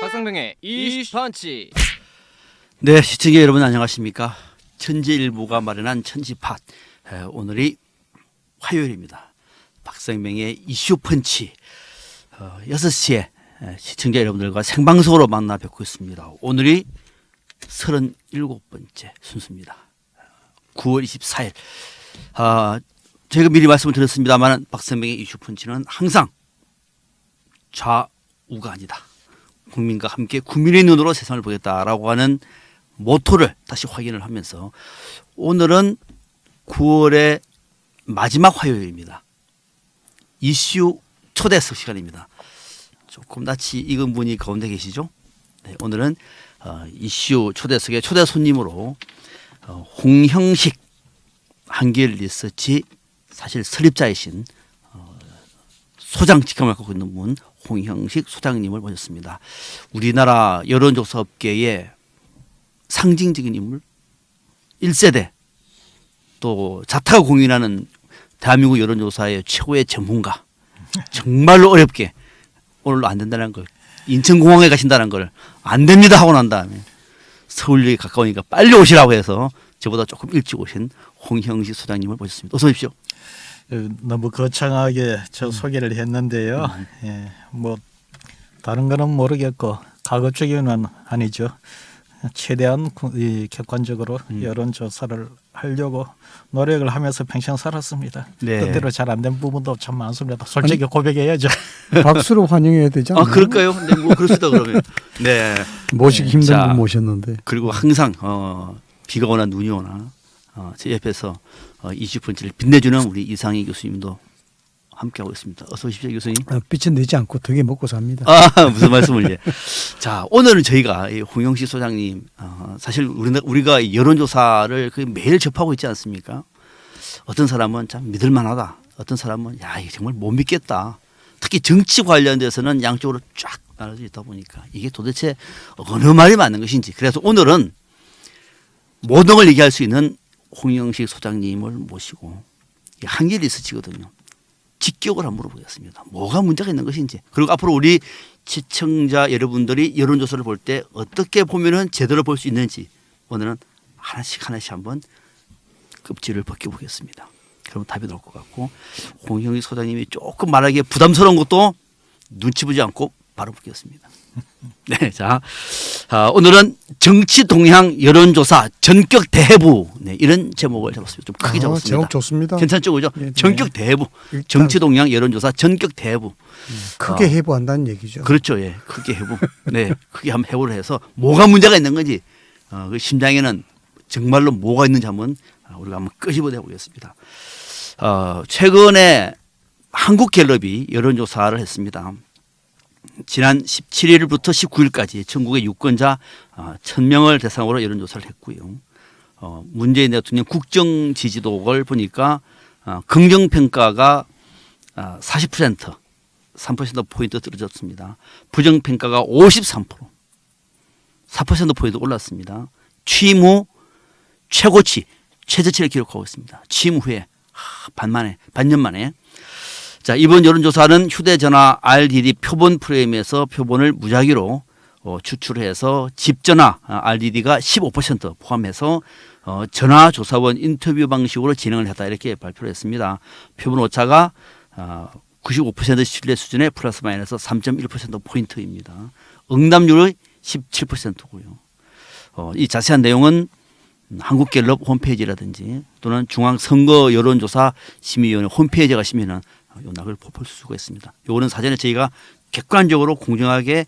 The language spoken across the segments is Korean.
박상병의 이슈펀치. 네, 시청자 여러분 안녕하십니까? 천지일보가 마련한 천지팟. 오늘이 화요일입니다. 박상병의 이슈펀치 6시에 시청자 여러분들과 생방송으로 만나 뵙고 있습니다. 오늘이 37번째 순서입니다. 9월 24일. 제가 미리 말씀을 드렸습니다만 박상병의 이슈펀치는 항상 좌우가 아니다. 국민과 함께 국민의 눈으로 세상을 보겠다라고 하는 모토를 다시 확인을 하면서 오늘은 9월의 마지막 화요일입니다. 이슈 초대석 시간입니다. 조금 낯이 익은 분이 가운데 계시죠? 네, 오늘은 이슈 초대석의 초대 손님으로 홍형식 한길리서치 사실 설립자이신 소장 직함을 갖고 있는 분 홍형식 소장님을 모셨습니다. 우리나라 여론조사 업계의 상징적인 인물 1세대 또 자타가 공인하는 대한민국 여론조사의 최고의 전문가 정말로 어렵게 오늘로 안 된다는 걸 인천공항에 가신다는 걸 안 됩니다 하고 난 다음에 서울역에 가까우니까 빨리 오시라고 해서 저보다 조금 일찍 오신 홍형식 소장님을 모셨습니다. 어서 오십시오. 너무 거창하게 저 소개를 했는데요. 예, 뭐 다른 거는 모르겠고 가급적이면 아니죠. 최대한 객관적으로 여론조사를 하려고 노력을 하면서 평생 살았습니다. 네. 뜻대로 잘 안 된 부분도 참 많습니다. 솔직히 고백해야죠. 박수로 환영해야 되잖아요. 그럴까요? 네, 뭐 그렇습니다 그러면. 네. 모시기 힘든 자, 분 모셨는데. 그리고 항상 비가 오나 눈이 오나 제 옆에서 이슈펀치를 빛내주는 우리 이상희 교수님도 함께하고 있습니다. 어서 오십시오 교수님. 빛은 내지 않고 덕에 먹고 삽니다. 무슨 말씀을. 예. 자, 오늘은 저희가 홍형식 소장님 사실 우리가 여론조사를 매일 접하고 있지 않습니까? 어떤 사람은 참 믿을만하다. 어떤 사람은 야 이게 정말 못 믿겠다. 특히 정치 관련돼서는 양쪽으로 쫙 나눠져 있다 보니까 이게 도대체 어느 말이 맞는 것인지. 그래서 오늘은 모든 걸 얘기할 수 있는 홍형식 소장님을 모시고 한길 리서치거든요. 직격을 한번 물어보겠습니다. 뭐가 문제가 있는 것인지. 그리고 앞으로 우리 시청자 여러분들이 여론조사를 볼 때 어떻게 보면은 제대로 볼 수 있는지 오늘은 하나씩 한번 껍질을 벗겨보겠습니다. 그러면 답이 나올 것 같고 홍형식 소장님이 조금 말하기에 부담스러운 것도 눈치 보지 않고 바로 묻겠습니다. 네, 자, 오늘은 정치 동향 여론조사 전격 대해부 이런 제목을 잡았습니다. 좀 크게 잡았습니다. 제목 좋습니다. 괜찮죠, 그죠? 네. 전격 대해부, 정치 동향 여론조사 전격 대해부. 크게 해부한다는 얘기죠. 그렇죠, 예, 크게 해부. 네, 크게 한번 해부를 해서 뭐가 문제가 있는 건지, 그 심장에는 정말로 뭐가 있는지 한번 우리가 한번 끄집어내 보겠습니다. 최근에 한국갤럽이 여론조사를 했습니다. 지난 17일부터 19일까지 전국의 유권자 1000명을 대상으로 여론조사를 했고요. 문재인 대통령 국정 지지도를 보니까 긍정평가가 40%, 3%포인트 떨어졌습니다. 부정평가가 53%, 4%포인트 올랐습니다. 취임 후 최고치, 최저치를 기록하고 있습니다. 취임 후에 반년 만에. 자, 이번 여론조사는 휴대전화 RDD 표본 프레임에서 표본을 무작위로 추출해서 집전화 RDD가 15% 포함해서 전화조사원 인터뷰 방식으로 진행을 했다 이렇게 발표를 했습니다. 표본 오차가 95% 신뢰 수준의 플러스 마이너스 3.1%포인트입니다. 응답률이 17%고요. 이 자세한 내용은 한국갤럽 홈페이지라든지 또는 중앙선거 여론조사 심의위원회 홈페이지에 가시면은 요낙을 볼 수가 있습니다. 요거는 사전에 저희가 객관적으로 공정하게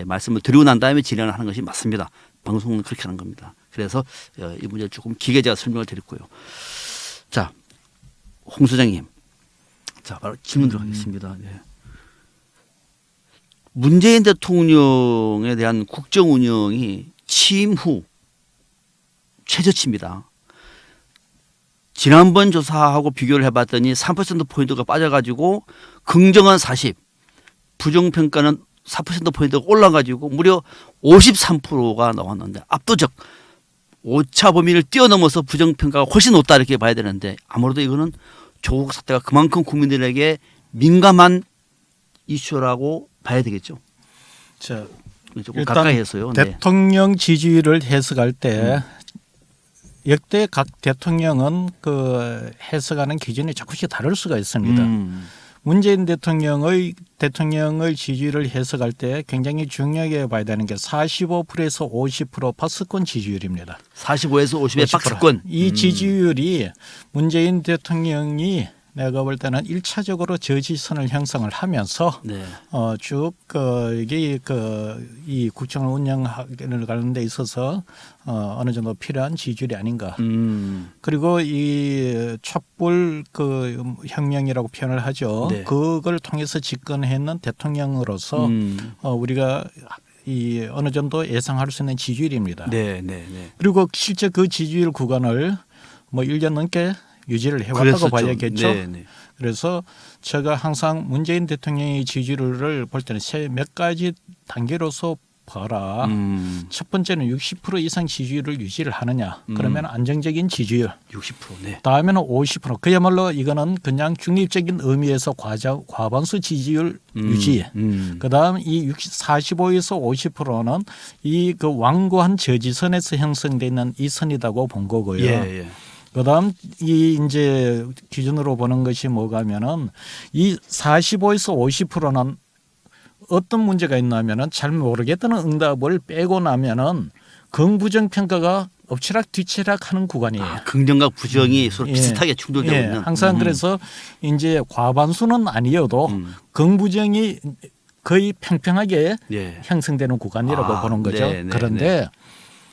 말씀을 드리고 난 다음에 진행을 하는 것이 맞습니다. 방송은 그렇게 하는 겁니다. 그래서 이 문제를 조금 길게 제가 설명을 드렸고요. 자, 홍 소장님. 자, 바로 질문 들어가겠습니다. 네. 문재인 대통령에 대한 국정 운영이 취임 후 최저치입니다. 지난번 조사하고 비교를 해봤더니 3%포인트가 빠져가지고 긍정은 40, 부정평가는 4%포인트가 올라가지고 무려 53%가 나왔는데 압도적 오차 범위를 뛰어넘어서 부정평가가 훨씬 높다 이렇게 봐야 되는데 아무래도 이거는 조국 사태가 그만큼 국민들에게 민감한 이슈라고 봐야 되겠죠. 자, 조금 일단 가까이 해서요. 네. 대통령 지지율을 해석할 때 역대 각 대통령은 그 해석하는 기준이 조금씩 다를 수가 있습니다. 문재인 대통령의 지지율을 해석할 때 굉장히 중요하게 봐야 되는 게 45%에서 50% 박스권 지지율입니다. 45에서 50의 50%. 박스권. 이 지지율이 문재인 대통령이 내가 볼 때는 1차적으로 저지선을 형성을 하면서 네. 쭉 이 국정을 운영하는 데 있어서 어느 정도 필요한 지지율이 아닌가. 그리고 이 촛불 그 혁명이라고 표현을 하죠. 네. 그걸 통해서 집권했는 대통령으로서 우리가 이 어느 정도 예상할 수 있는 지지율입니다. 네, 네, 네. 그리고 실제 그 지지율 구간을 뭐 1년 넘게 유지를 해왔다고 그랬었죠. 봐야겠죠. 네, 네. 그래서 제가 항상 문재인 대통령의 지지율을 볼 때는 몇 가지 단계로서 봐라. 첫 번째는 60% 이상 지지율을 유지를 하느냐. 그러면 안정적인 지지율. 60%. 네. 다음에는 50%. 그야말로 이거는 그냥 중립적인 의미에서 과반수 지지율 유지. 그다음 이 45에서 50%는 이 그 완고한 저지선에서 형성되는 이 선이라고 본 거고요. 예, 예. 그다음 이 이제 기준으로 보는 것이 뭐가면은 이 45에서 50%는 어떤 문제가 있냐면은 잘 모르겠다는 응답을 빼고 나면은 긍부정 평가가 엎치락 뒤치락 하는 구간이에요. 긍정과 부정이 서로 비슷하게 충돌되고 예, 있는. 항상 그래서 이제 과반수는 아니어도 긍부정이 거의 평평하게 예. 형성되는 구간이라고 보는 거죠. 네, 네, 그런데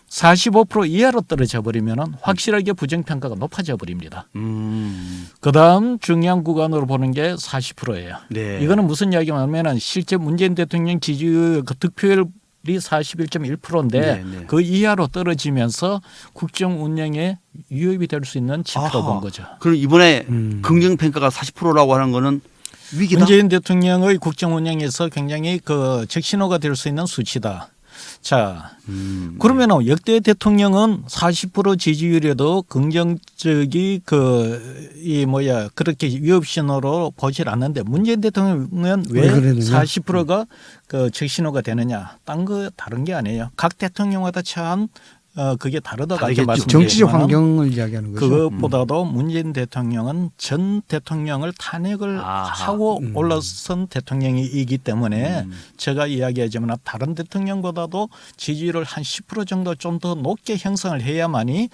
45% 이하로 떨어져 버리면 확실하게 부정평가가 높아져 버립니다. 그다음 중요한 구간으로 보는 게 40%예요. 네. 이거는 무슨 이야기냐면 실제 문재인 대통령 지지율 그 득표율이 41.1%인데 네, 네. 그 이하로 떨어지면서 국정 운영에 위협이 될 수 있는 지표로 본 거죠. 그럼 이번에 긍정 평가가 40%라고 하는 거는 위기다. 문재인 대통령의 국정 운영에서 굉장히 그 적신호가 될 수 있는 수치다. 자, 그러면 역대 대통령은 40% 지지율에도 긍정적이 그렇게 위협 신호로 보질 않는데 문재인 대통령은 왜 그러느냐? 40%가 그 적신호가 되느냐? 다른 게 아니에요. 각 대통령마다 처한 그게 다르다고 이렇게 다르겠죠. 정치적 말씀드리지만 환경을 이야기하는 거죠. 그것보다도 문재인 대통령은 전 대통령을 탄핵을 하고 올라선 대통령이기 때문에 제가 이야기하지만 다른 대통령보다도 지지율을 한 10% 정도 좀 더 높게 형성을 해야만이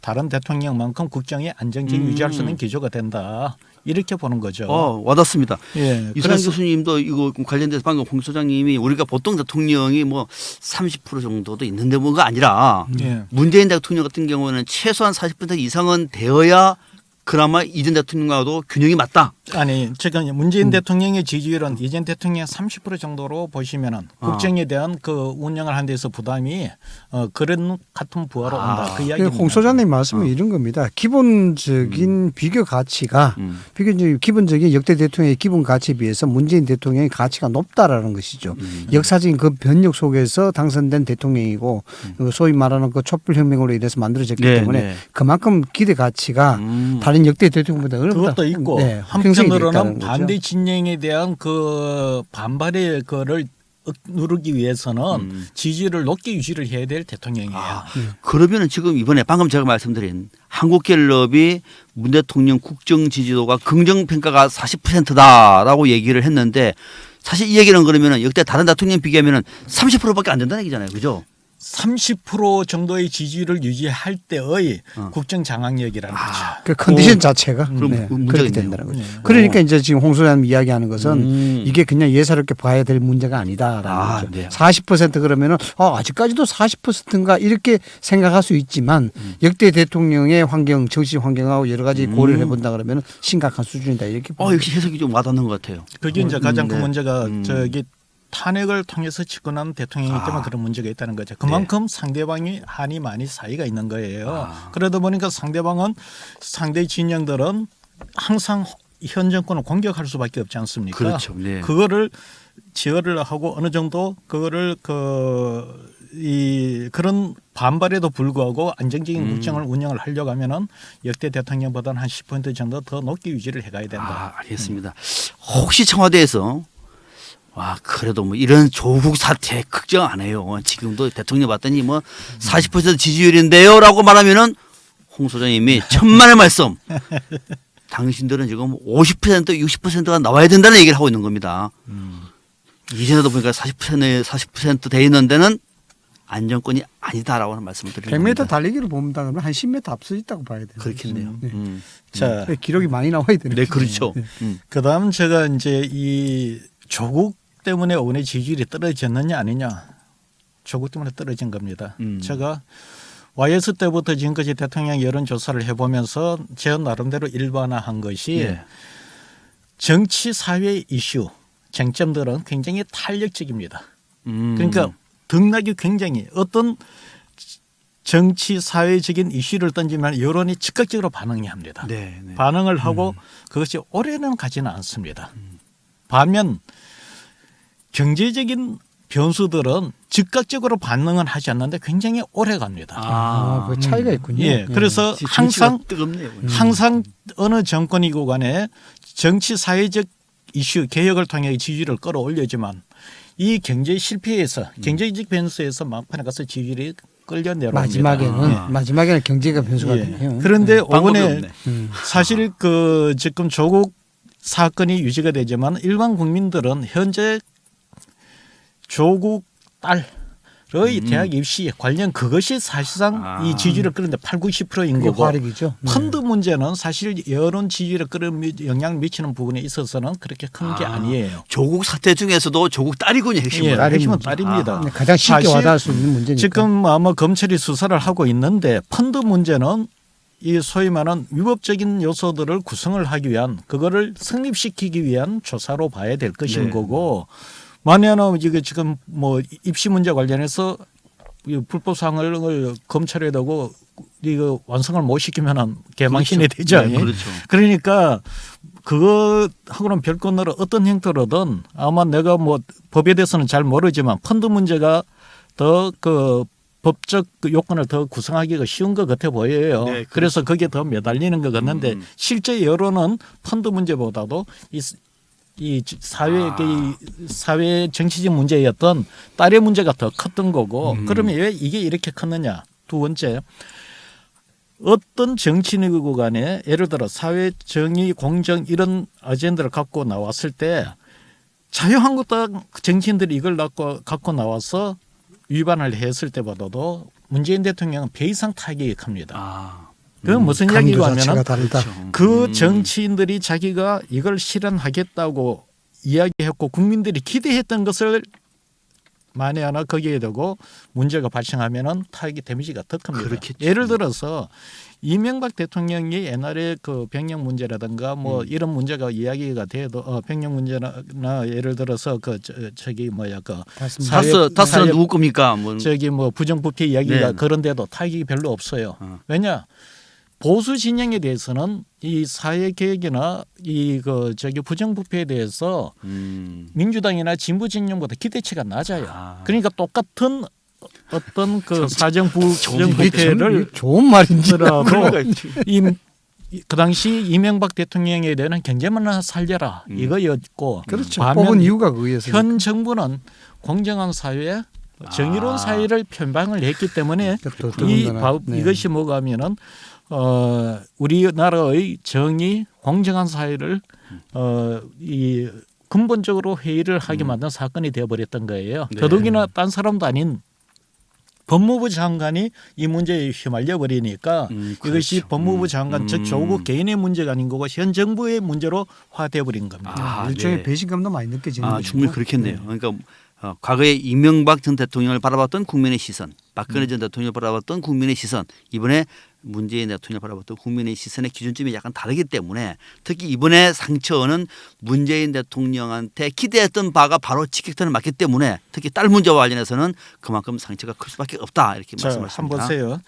다른 대통령만큼 국정이 안정적이 유지할 수 있는 기조가 된다. 이렇게 보는 거죠. 와닿습니다. 예, 이수남 교수님도 이거 관련돼서 방금 홍 소장님이 우리가 보통 대통령이 뭐 30% 정도도 있는데 뭐가 아니라 예. 문재인 대통령 같은 경우는 최소한 40% 이상은 되어야 그나마 이전 대통령과도 균형이 맞다. 아니, 지금 문재인 대통령의 지지율은 이전 대통령 30% 정도로 보시면은 국정에 대한 그 운영을 하는 데서 부담이 그런 같은 부하로 온다. 그 이야기입니다. 홍 소장님 말씀은 이런 겁니다. 기본적인 비교 가치가 기본적인 역대 대통령의 기본 가치에 비해서 문재인 대통령의 가치가 높다라는 것이죠. 역사적인 그 변력 속에서 당선된 대통령이고 소위 말하는 그 촛불혁명으로 인해서 만들어졌기 네, 때문에 네. 그만큼 기대 가치가 다른 역대 대통령보다 그것도 있고 한편으로는 반대 진영에 대한 그 반발의 거를 누르기 위해서는 지지를 높게 유지를 해야 될 대통령이에요. 그러면은 지금 이번에 방금 제가 말씀드린 한국갤럽이 문 대통령 국정 지지도가 긍정 평가가 40%다라고 얘기를 했는데 사실 이 얘기는 그러면은 역대 다른 대통령 비교하면은 30%밖에 안 된다는 얘기잖아요, 그죠? 30% 정도의 지지율을 유지할 때의 국정 장악력이라는 거죠. 그 컨디션 자체가 그럼 문제가 그렇게 있네요. 된다는 거죠. 그러니까 이제 지금 홍 소장님 이야기하는 것은 이게 그냥 예사롭게 봐야 될 문제가 아니다라는 거죠. 네. 40% 그러면은 아직까지도 40%인가 이렇게 생각할 수 있지만 역대 대통령의 환경, 정치 환경하고 여러 가지 고려를 해본다 그러면 심각한 수준이다 이렇게. 역시 해석이 좀 와닿는 것 같아요. 그게 이제 가장 큰 네. 문제가 탄핵을 통해서 집권한 대통령이기 때문에 그런 문제가 있다는 거죠. 그만큼 상대방이 한이 많이 사이가 있는 거예요. 그러다 보니까 상대 진영들은 항상 현 정권을 공격할 수밖에 없지 않습니까? 그렇죠. 네. 그거를 제어를 하고 어느 정도 그거를 그런 반발에도 불구하고 안정적인 국정을 운영을 하려고 하면은 역대 대통령보다는 한 10% 정도 더 높게 유지를 해가야 된다. 알겠습니다. 혹시 청와대에서 와 그래도 뭐 이런 조국 사태 걱정 안 해요. 지금도 대통령 봤더니 뭐 40% 지지율인데요라고 말하면은 홍 소장님이 천만의 말씀. 당신들은 지금 50% 60%가 나와야 된다는 얘기를 하고 있는 겁니다. 이전에도 보니까 40%돼 있는 데는 안정권이 아니다라고 하는 말씀을 드리는 100m 겁니다. 달리기로 본다 그러면 한 10m 앞서 있다고 봐야 돼요. 그렇겠네요. 네. 자, 기록이 많이 나와야 되는 네, 그렇죠. 그다음 제가 이제 이 조국 때문에 의원의 지지율이 떨어졌느냐 아니냐. 조국 때문에 떨어진 겁니다. 제가 YS 때부터 지금까지 대통령 여론조사를 해보면서 제 나름대로 일반화한 것이 예. 정치 사회 이슈 쟁점들은 굉장히 탄력적입니다. 그러니까 등락이 굉장히 어떤 정치 사회적인 이슈를 던지면 여론이 즉각적으로 반응이 합니다. 네, 네. 반응을 하고 그것이 오래는 가지는 않습니다. 반면 경제적인 변수들은 즉각적으로 반응은 하지 않는데 굉장히 오래 갑니다. 그 차이가 있군요. 예, 그래서 항상 뜨겁네요. 항상 어느 정권이고 간에 정치 사회적 이슈 개혁을 통해 지지율을 끌어올리지만 이 경제 실패에서 경제적 변수에서 막판에 가서 지지율이 끌려 내려옵니다. 마지막에는 경제가 변수가 예. 되네요. 그런데 방법이 이번에 없네. 사실 그 지금 조국 사건이 유지가 되지만 일반 국민들은 현재 조국 딸의 대학 입시 관련 그것이 사실상 이 지지율을 끌는데 80-90%인 그게 거고 화력이죠. 펀드 문제는 사실 여론 지지율에 그런 영향을 미치는 부분에 있어서는 그렇게 큰 게 아니에요. 조국 사태 중에서도 조국 딸이군요. 핵심은. 예, 핵심은 문제. 딸입니다. 네, 가장 쉽게 사실 와닿을 수 있는 문제니까. 지금 아마 검찰이 수사를 하고 있는데 펀드 문제는 이 소위 말하는 위법적인 요소들을 구성을 하기 위한 그거를 성립시키기 위한 조사로 봐야 될 것인 네. 거고 만약에 이게 지금 뭐 입시 문제 관련해서 이 불법 사항을 검찰에 두고 이거 완성을 못 시키면은 개망신이 되죠. 네, 그렇죠. 그러니까 그거하고는 별건으로 어떤 형태로든 아마 내가 뭐 법에 대해서는 잘 모르지만 펀드 문제가 더 그 법적 그 요건을 더 구성하기가 쉬운 것 같아 보여요. 네, 그렇죠. 그래서 거기에 더 매달리는 것 같는데 실제 여론은 펀드 문제보다도 이 사회 정치적 문제였던 딸의 문제가 더 컸던 거고 그러면 왜 이게 이렇게 컸느냐. 두 번째 어떤 정치인이고 간에 예를 들어 사회 정의 공정 이런 아젠다를 갖고 나왔을 때 자유한국당 정치인들이 이걸 갖고 나와서 위반을 했을 때보다도 문재인 대통령은 배 이상 타격이 큽니다. 그건 무슨 이야기고 하면은 그 정치인들이 자기가 이걸 실현하겠다고 이야기했고 국민들이 기대했던 것을 만에 하나 거기에 두고 문제가 발생하면은 타격이 데미지가 더 큽니다. 그렇겠죠. 예를 들어서 이명박 대통령이 옛날에 그 병역 문제라든가 뭐 이런 문제가 이야기가 돼도 병역 문제나 예를 들어서 그 저기 뭐야 그 다스는 누구 겁니까? 뭐. 저기 뭐 부정부패 이야기가 네. 그런데도 타격이 별로 없어요. 왜냐? 보수 진영에 대해서는 이 사회 개혁이나 이 그 저기 부정부패에 대해서 민주당이나 진보 진영보다 기대치가 낮아요. 그러니까 똑같은 어떤 그 사정 부정부패를 좋은 말인지라도 그 당시 이명박 대통령에 대한 경제만 하나 살려라 이거였고 그렇죠. 뽑은 이유가 그거였어요. 현 정부는 공정한 사회, 정의로운 사회를 편방을 했기 때문에 이것이 뭐가 하면은 우리나라의 정의, 공정한 사회를 이 근본적으로 회의를 하게 만든 사건이 되어버렸던 거예요. 네. 더더욱이나 딴 사람도 아닌 법무부 장관이 이 문제에 휘말려 버리니까 이것이 그렇죠. 법무부 장관 즉 조국 개인의 문제가 아닌 거고 현 정부의 문제로 화돼 버린 겁니다. 일종의 배신감도 많이 느껴지는 거죠. 충분히 그렇겠네요. 그러니까 과거에 이명박 전 대통령을 바라봤던 국민의 시선, 박근혜 전 대통령을 바라봤던 국민의 시선, 이번에 문재인 대통령을 바라봤던 국민의 시선의 기준점이 약간 다르기 때문에 특히 이번에 상처는 문재인 대통령한테 기대했던 바가 바로 직격탄을 맞기 때문에 특히 딸 문제와 관련해서는 그만큼 상처가 클 수밖에 없다 이렇게 말씀하십니다. 한번 보세요.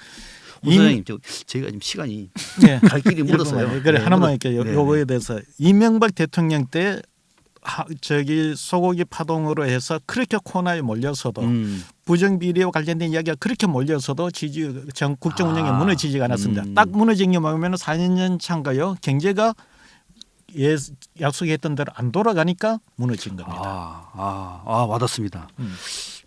호 소장님, 저희가 지금 시간이 네. 갈 길이 멀었어요. 그래 네, 하나만 이렇게 네. 요거에 대해서 이명박 대통령 때 저기 소고기 파동으로 해서 그렇게 코너에 몰려서도 부정 비리와 관련된 이야기가 그렇게 몰려서도 전 국정 운영이 무너지지가 않았습니다. 음. 딱 무너진 게 뭐냐면 4년 차인가요? 경제가 약속했던 대로 안 돌아가니까 무너진 겁니다. 와닿습니다.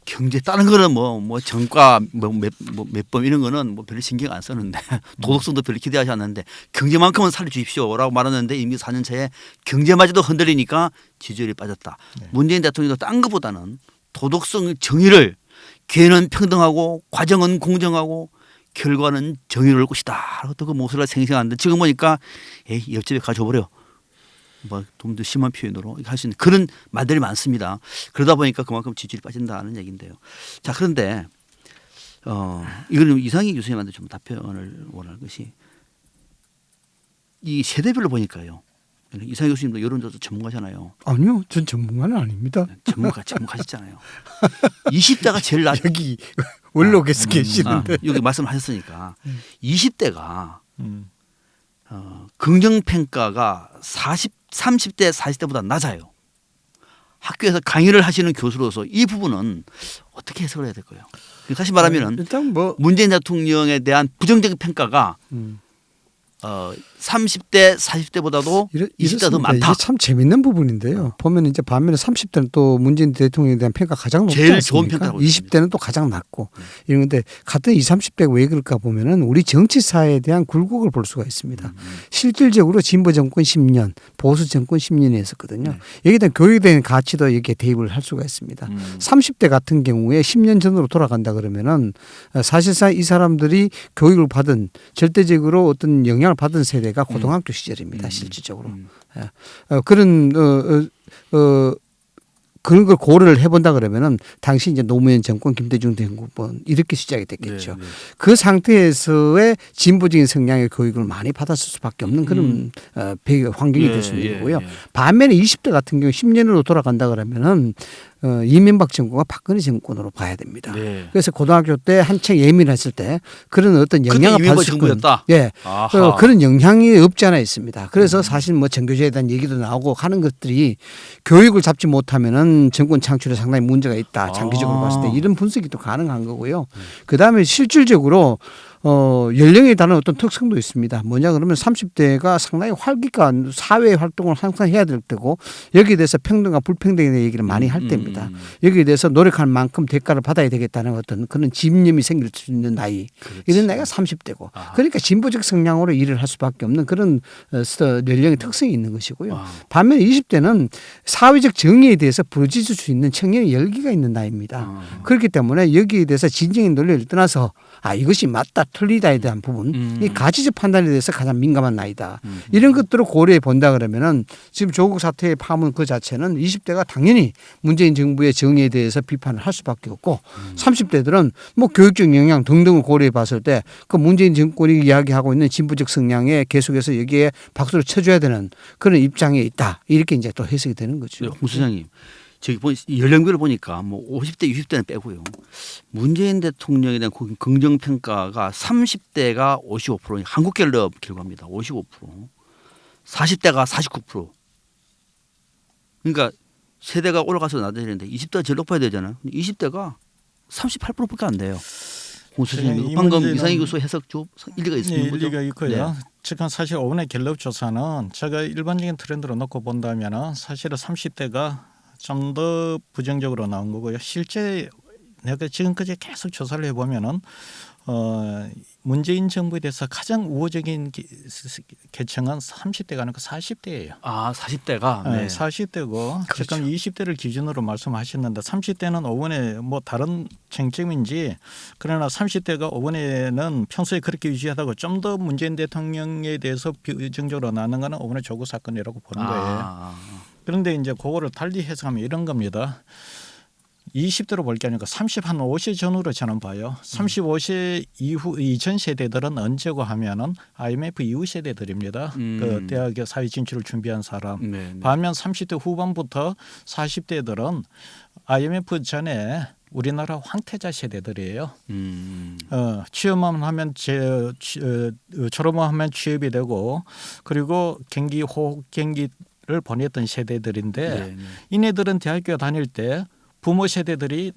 경제 다른 거는 뭐 정가 몇번 이런 거는 뭐 별로 신경 안 쓰는데 도덕성도 별로 기대하지 않는데 경제만큼은 살려주십시오라고 말하는데 이미 4년 차에 경제마저도 흔들리니까 지지율이 빠졌다. 네. 문재인 대통령도 딴 것보다는 도덕성 정의를 기회는 평등하고 과정은 공정하고 결과는 정의로울 것이다. 또 그 모습을 생생한데 지금 보니까 에이 옆집에 가져버려. 뭐 좀 더 심한 표현으로 할 수 있는 그런 말들이 많습니다. 그러다 보니까 그만큼 지지율이 빠진다는 얘기인데요. 자 그런데 이거는 이상희 교수님한테 좀 답변을 원할 것이 이 세대별로 보니까요. 이상희 교수님도 여론조사 전문가잖아요. 아니요, 전 전문가는 아닙니다. 전문가시잖아요. 20대가 제일 여기 원록에서 계시는데 여기 말씀하셨으니까 20대가 음. 긍정 평가가 30대 40대보다 낮아요. 학교에서 강의를 하시는 교수로서 이 부분은 어떻게 해석을 해야 될까요? 다시 말하면 일단 뭐 문재인 대통령에 대한 부정적인 평가가 30대 40대보다도 20대가 더 많다. 이게 참 재밌는 부분인데요. 보면 이제 반면에 30대는 또 문재인 대통령에 대한 평가 가장 높지 제일 않습니까? 좋은 평가라고 20대는 또 가장 낮고 이런데 같은 20, 30대가 왜 그럴까 보면은 우리 정치사에 대한 굴곡을 볼 수가 있습니다. 실질적으로 진보 정권 10년, 보수 정권 10년이 했었거든요. 여기에 대한 교육에 대한 가치도 여기에 대입을 할 수가 있습니다. 30대 같은 경우에 10년 전으로 돌아간다 그러면은 사실상 이 사람들이 교육을 받은 절대적으로 어떤 영향을 받은 세대가 고등학교 시절입니다. 실질적으로. 그런 그런 걸 고려를 해본다 그러면은 당시 이제 노무현 정권 김대중 정권 이렇게 시작이 됐겠죠. 네. 그 상태에서의 진보적인 성향의 교육을 많이 받았을 수밖에 없는 그런 환경이 될 수 있는 거고요. 반면에 20대 같은 경우 10년으로 돌아간다 그러면은 이명박 정권과 박근혜 정권으로 봐야 됩니다. 네. 그래서 고등학교 때 한창 예민했을 때 그런 어떤 영향을 받을 수 있는 그런 영향이 없지 않아 있습니다. 그래서 사실 뭐 정교제에 대한 얘기도 나오고 하는 것들이 교육을 잡지 못하면은 정권 창출에 상당히 문제가 있다. 장기적으로 봤을 때 이런 분석이 또 가능한 거고요. 그다음에 실질적으로 연령에 따른 어떤 특성도 있습니다. 뭐냐 그러면 30대가 상당히 활기찬 사회 활동을 항상 해야 될 때고 여기에 대해서 평등과 불평등에 대한 얘기를 많이 할 때입니다. 여기에 대해서 노력할 만큼 대가를 받아야 되겠다는 어떤 그런 집념이 생길 수 있는 나이. 이런 나이가 30대고 그러니까 진보적 성향으로 일을 할 수밖에 없는 그런 연령의 특성이 있는 것이고요. 반면에 20대는 사회적 정의에 대해서 부르짖을 수 있는 청년의 열기가 있는 나이입니다. 그렇기 때문에 여기에 대해서 진정의 논리를 떠나서 이것이 맞다 틀리다에 대한 부분 이 가치적 판단에 대해서 가장 민감한 나이다. 이런 것들을 고려해 본다 그러면은 지금 조국 사태의 파문 그 자체는 20대가 당연히 문재인 정부의 정의에 대해서 비판을 할 수밖에 없고 30대들은 뭐 교육적 영향 등등을 고려해 봤을 때 그 문재인 정권이 이야기하고 있는 진보적 성향에 계속해서 여기에 박수를 쳐줘야 되는 그런 입장에 있다. 이렇게 이제 또 해석이 되는 거죠. 홍 소장님. 저기 연령별을 보니까 뭐 50대, 60대는 빼고요. 문재인 대통령에 대한 긍정 평가가 30대가 55%, 한국갤럽 결과입니다. 55%. 40대가 49%. 그러니까 세대가 올라가서 낮아지는데 20대가 제일 높아야 되잖아요. 20대가 38%밖에 안 돼요. 홍 소장님, 방금 이상희 교수 해석 좀 일리가 있습니다. 일리가 있고요. 네. 지금 사실 오늘 갤럽 조사는 제가 일반적인 트렌드로 놓고 본다면 사실은 30대가 좀 더 부정적으로 나온 거고요. 실제 내가 지금까지 계속 조사를 해보면은 문재인 정부에 대해서 가장 우호적인 계층은 30대가 아니고 40대예요. 40대가 네. 40대고 그렇죠. 지금 20대를 기준으로 말씀하셨는데 30대는 5번에 뭐 다른 쟁점인지 그러나 30대가 5번에는 평소에 그렇게 유지하다가 좀 더 문재인 대통령에 대해서 비정적으로 나는 거는 5번의 조국 사건이라고 보는 거예요. 그런데 이제 그거를 달리 해석하면 이런 겁니다. 20대로 볼 게 아니고 30한 5세 전후로 저는 봐요. 35세 이후 이전 세대들은 언제고 하면은 IMF 이후 세대들입니다. 그 대학에 사회 진출을 준비한 사람. 네. 반면 30대 후반부터 40대들은 IMF 전에 우리나라 황태자 세대들이에요. 취업만 하면 졸업만 하면 취업이 되고 그리고 경기 호흡경기를 보냈던 세대들인데 이네들은 대학교 다닐 때 부모 세대들이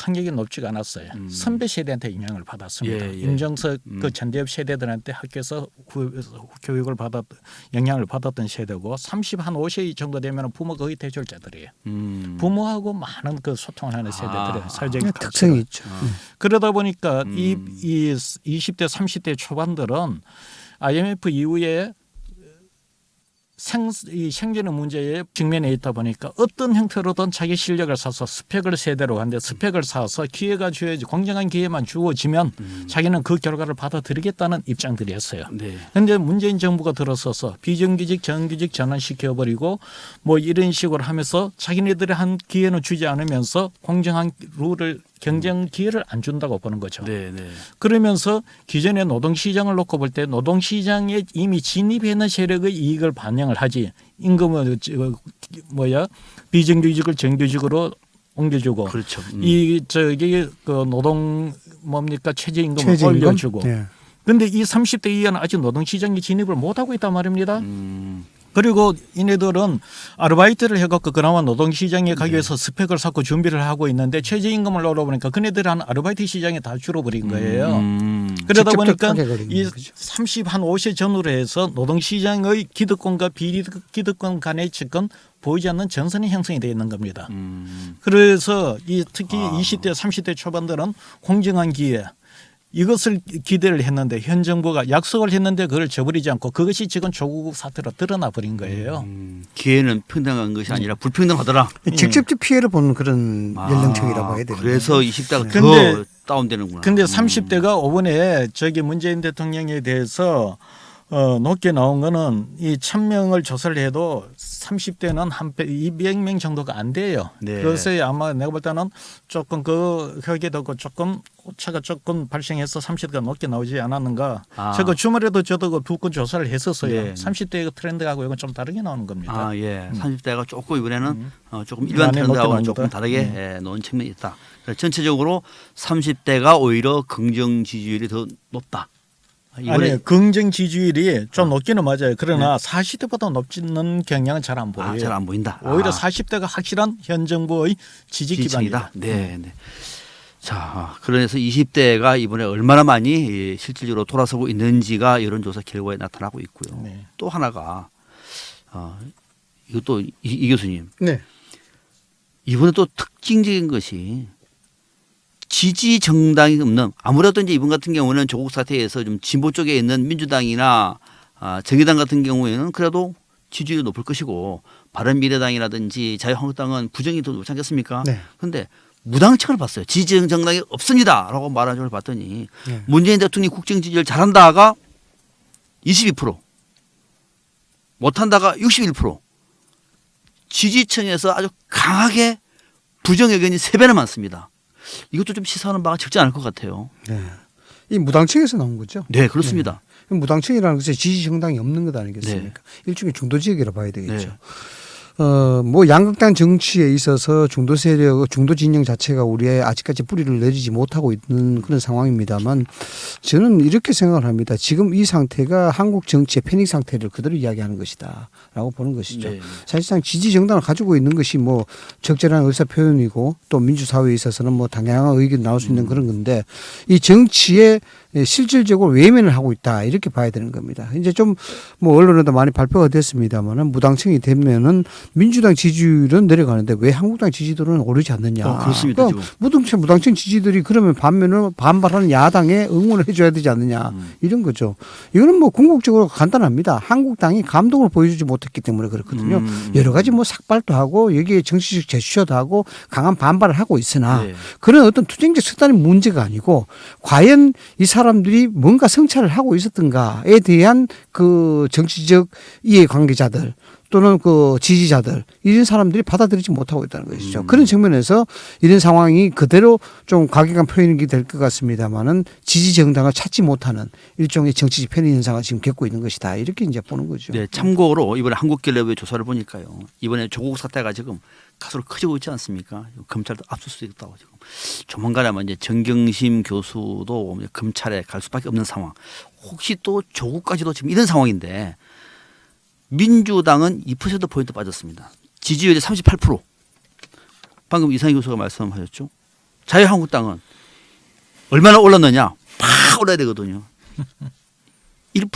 한격이 높지가 않았어요. 선배 세대한테 영향을 받았습니다. 예, 예. 임정석 그 전대협 세대들한테 학교에서 교육을 영향을 받았던 세대고 50세 정도 되면 부모 거의 대졸자들이에요. 부모하고 많은 그 소통을 하는 세대들의 사회적인 특성이 있죠. 그러다 보니까 이 20대 30대 초반들은 IMF 이후에 이 생존의 문제에 직면해 있다 보니까 어떤 형태로든 자기 실력을 사서 스펙을 세대로 하는데 스펙을 사서 기회가 주어지 공정한 기회만 주어지면 자기는 그 결과를 받아들이겠다는 입장들이었어요. 그런데 문재인 정부가 들어서서 비정규직 정규직 전환시켜버리고 뭐 이런 식으로 하면서 자기네들이 한 기회는 주지 않으면서 공정한 룰을 경쟁 기회를 안 준다고 보는 거죠. 그러면서 기존의 노동시장을 놓고 볼 때 노동시장에 이미 진입해 있는 세력의 이익을 반영을 하지 임금을 비정규직을 정규직으로 옮겨주고 그렇죠. 이 그 노동 최저임금을 올려주고. 그런데 이 30대 이하는 아직 노동시장에 진입을 못하고 있단 말입니다. 그리고 이네들은 아르바이트를 해갖고 그나마 노동시장에 가기 위해서 스펙을 쌓고 준비를 하고 있는데 최저임금을 올려보니까 그네들은 아르바이트 시장에 다 줄어버린 거예요. 그러다 보니까 이 50세 전후로 해서 노동시장의 기득권과 비기득권 간의 접근 보이지 않는 전선이 형성이 되어 있는 겁니다. 그래서 특히 20대 30대 초반들은 공정한 기회 이것을 기대를 했는데 현 정부가 약속을 했는데 그걸 저버리지 않고 그것이 지금 조국 사태로 드러나 버린 거예요. 기회는 평등한 것이 아니라 불평등하더라. 직접적 피해를 보는 그런 연령층이라고 해야 되는 그래서 20대가 더 다운되는구나. 그런데 30대가 이번에 문재인 대통령에 대해서 높게 나온 거는 이 1,000명을 조사를 해도 30대는 한 200명 정도가 안 돼요. 그래서 아마 내가 볼 때는 조금 거기에도 조금 오차가 조금 발생해서 30대가 높게 나오지 않았는가. 제가 주말에도 저도 두 건 조사를 했었어요. 30대의 트렌드하고 이건 좀 다르게 나오는 겁니다. 30대가 조금 이번에는 조금 일반 트렌드하고는 조금 다르게 놓은 측면이 있다. 전체적으로 30대가 오히려 긍정 지지율이 더 높다. 아니 긍정 지지율이 좀 높기는 맞아요. 그러나 40대보다 높지는 경향은 잘 안 보여요. 잘 안 보인다. 오히려 40대가 확실한 현 정부의 지지 기반이다. 자, 그래서 20대가 이번에 얼마나 많이 실질적으로 돌아서고 있는지가 여론조사 결과에 나타나고 있고요. 또 하나가 이것도 이 교수님. 이번에 또 특징적인 것이 지지 정당이 없는 아무래도 이제 이번 같은 경우는 조국 사태에서 좀 진보 쪽에 있는 민주당이나 정의당 같은 경우에는 그래도 지지율이 높을 것이고 바른미래당이라든지 자유한국당은 부정이 더 높지 않겠습니까? 그런데 무당층을 봤어요. 지지 정당이 없습니다라고 말한 적을 봤더니 문재인 대통령이 국정 지지를 잘한다가 22% 못한다가 61% 지지층에서 아주 강하게 부정 의견이 3배나 많습니다. 이것도 좀 시사하는 바가 적지 않을 것 같아요. 이 무당층에서 나온 거죠? 네, 그렇습니다. 무당층이라는 것은 지지 정당이 없는 것 아니겠습니까? 일종의 중도 지역이라고 봐야 되겠죠. 양극단 정치에 있어서 중도 세력, 중도 진영 자체가 우리의 아직까지 뿌리를 내리지 못하고 있는 그런 상황입니다만 저는 이렇게 생각을 합니다. 지금 이 상태가 한국 정치의 패닉 상태를 그대로 이야기하는 것이다라고 보는 것이죠. 사실상 지지 정당을 가지고 있는 것이 적절한 의사 표현이고 또 민주사회에 있어서는 다양한 의견이 나올 수 있는 그런 건데 이 정치에 실질적으로 외면을 하고 있다 이렇게 봐야 되는 겁니다. 이제 좀 언론에도 많이 발표가 됐습니다만은 무당층이 되면은 민주당 지지율은 내려가는데 왜 한국당 지지율은 오르지 않느냐. 그렇습니다. 무당층 지지들이 그러면 반발하는 야당에 응원을 해줘야 되지 않느냐 이런 거죠. 이거는 궁극적으로 간단합니다. 한국당이 감동을 보여주지 못했기 때문에 그렇거든요. 여러 가지 삭발도 하고 여기에 정치적 제스처도 하고 강한 반발을 하고 있으나 그런 어떤 투쟁적 수단이 문제가 아니고 과연 이 사람들이 뭔가 성찰을 하고 있었던가에 대한 그 정치적 이해관계자들 또는 그 지지자들 이런 사람들이 받아들이지 못하고 있다는 것이죠. 그런 측면에서 이런 상황이 그대로 좀 과격한 표현이 될 것 같습니다만은 지지 정당을 찾지 못하는 일종의 정치적 편의 현상을 지금 겪고 있는 것이다. 이렇게 이제 보는 거죠. 네, 참고로 이번에 한국갤럽의 조사를 보니까요. 이번에 조국 사태가 지금 가수로 커지고 있지 않습니까? 검찰도 압수수색 있다고 지금. 조만간에 아마 이제 정경심 교수도 검찰에 갈 수밖에 없는 상황. 혹시 또 조국까지도 지금 이런 상황인데 민주당은 2%포인트 빠졌습니다. 지지율이 38%. 방금 이상희 교수가 말씀하셨죠. 자유한국당은 얼마나 올랐느냐? 팍 올라야 되거든요. 1%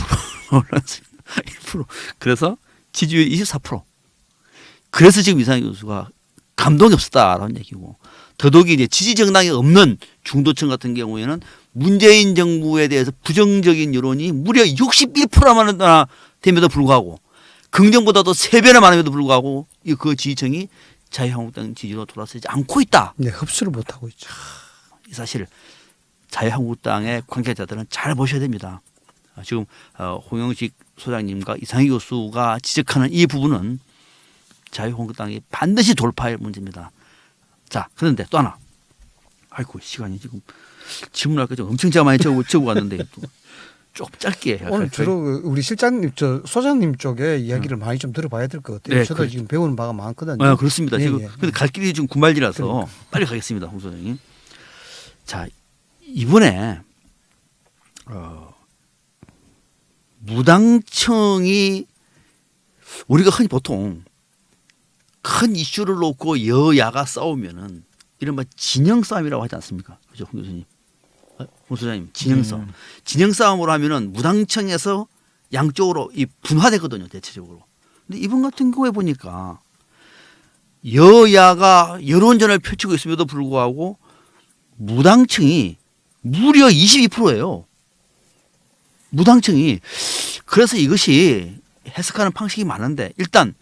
올랐어요. 1%. 그래서 지지율 24%. 그래서 지금 이상희 교수가 감동이 없었다라는 얘기고, 더더욱이 이제 지지 정당이 없는 중도층 같은 경우에는 문재인 정부에 대해서 부정적인 여론이 무려 61%나 됨에도 불구하고, 긍정보다도 3배나 많음에도 불구하고 그 지지층이 자유한국당 지지로 돌아서지 않고 있다. 네, 흡수를 못하고 있죠. 이 사실 자유한국당의 관계자들은 잘 보셔야 됩니다. 지금 홍영식 소장님과 이상희 교수가 지적하는 이 부분은 자유한국당이 반드시 돌파할 문제입니다. 자, 그런데 또 하나. 아이고, 시간이 지금 질문할 거 좀 엄청 제가 많이 적고 갔는데 또 조금 짧게 오늘 할까요? 주로 우리 실장님, 소장님 쪽에 이야기를 많이 좀 들어봐야 될 것 같아요. 네, 저도 그래. 지금 배우는 바가 많거든요. 네, 그렇습니다. 예, 지금 예. 근데 갈 길이 좀 군말지라서 빨리 가겠습니다, 홍 소장님. 자, 이번에 무당청이 우리가 흔히 보통 큰 이슈를 놓고 여야가 싸우면은 이른바 진영 싸움이라고 하지 않습니까? 그죠, 홍 교수님? 홍 소장님, 진영 싸움. 진영 싸움으로 하면은 무당청에서 양쪽으로 이 분화되거든요, 대체적으로. 근데 이번 같은 경우에 보니까 여야가 여론전을 펼치고 있음에도 불구하고 무당층이 무려 22%예요. 무당층이. 그래서 이것이 해석하는 방식이 많은데, 일단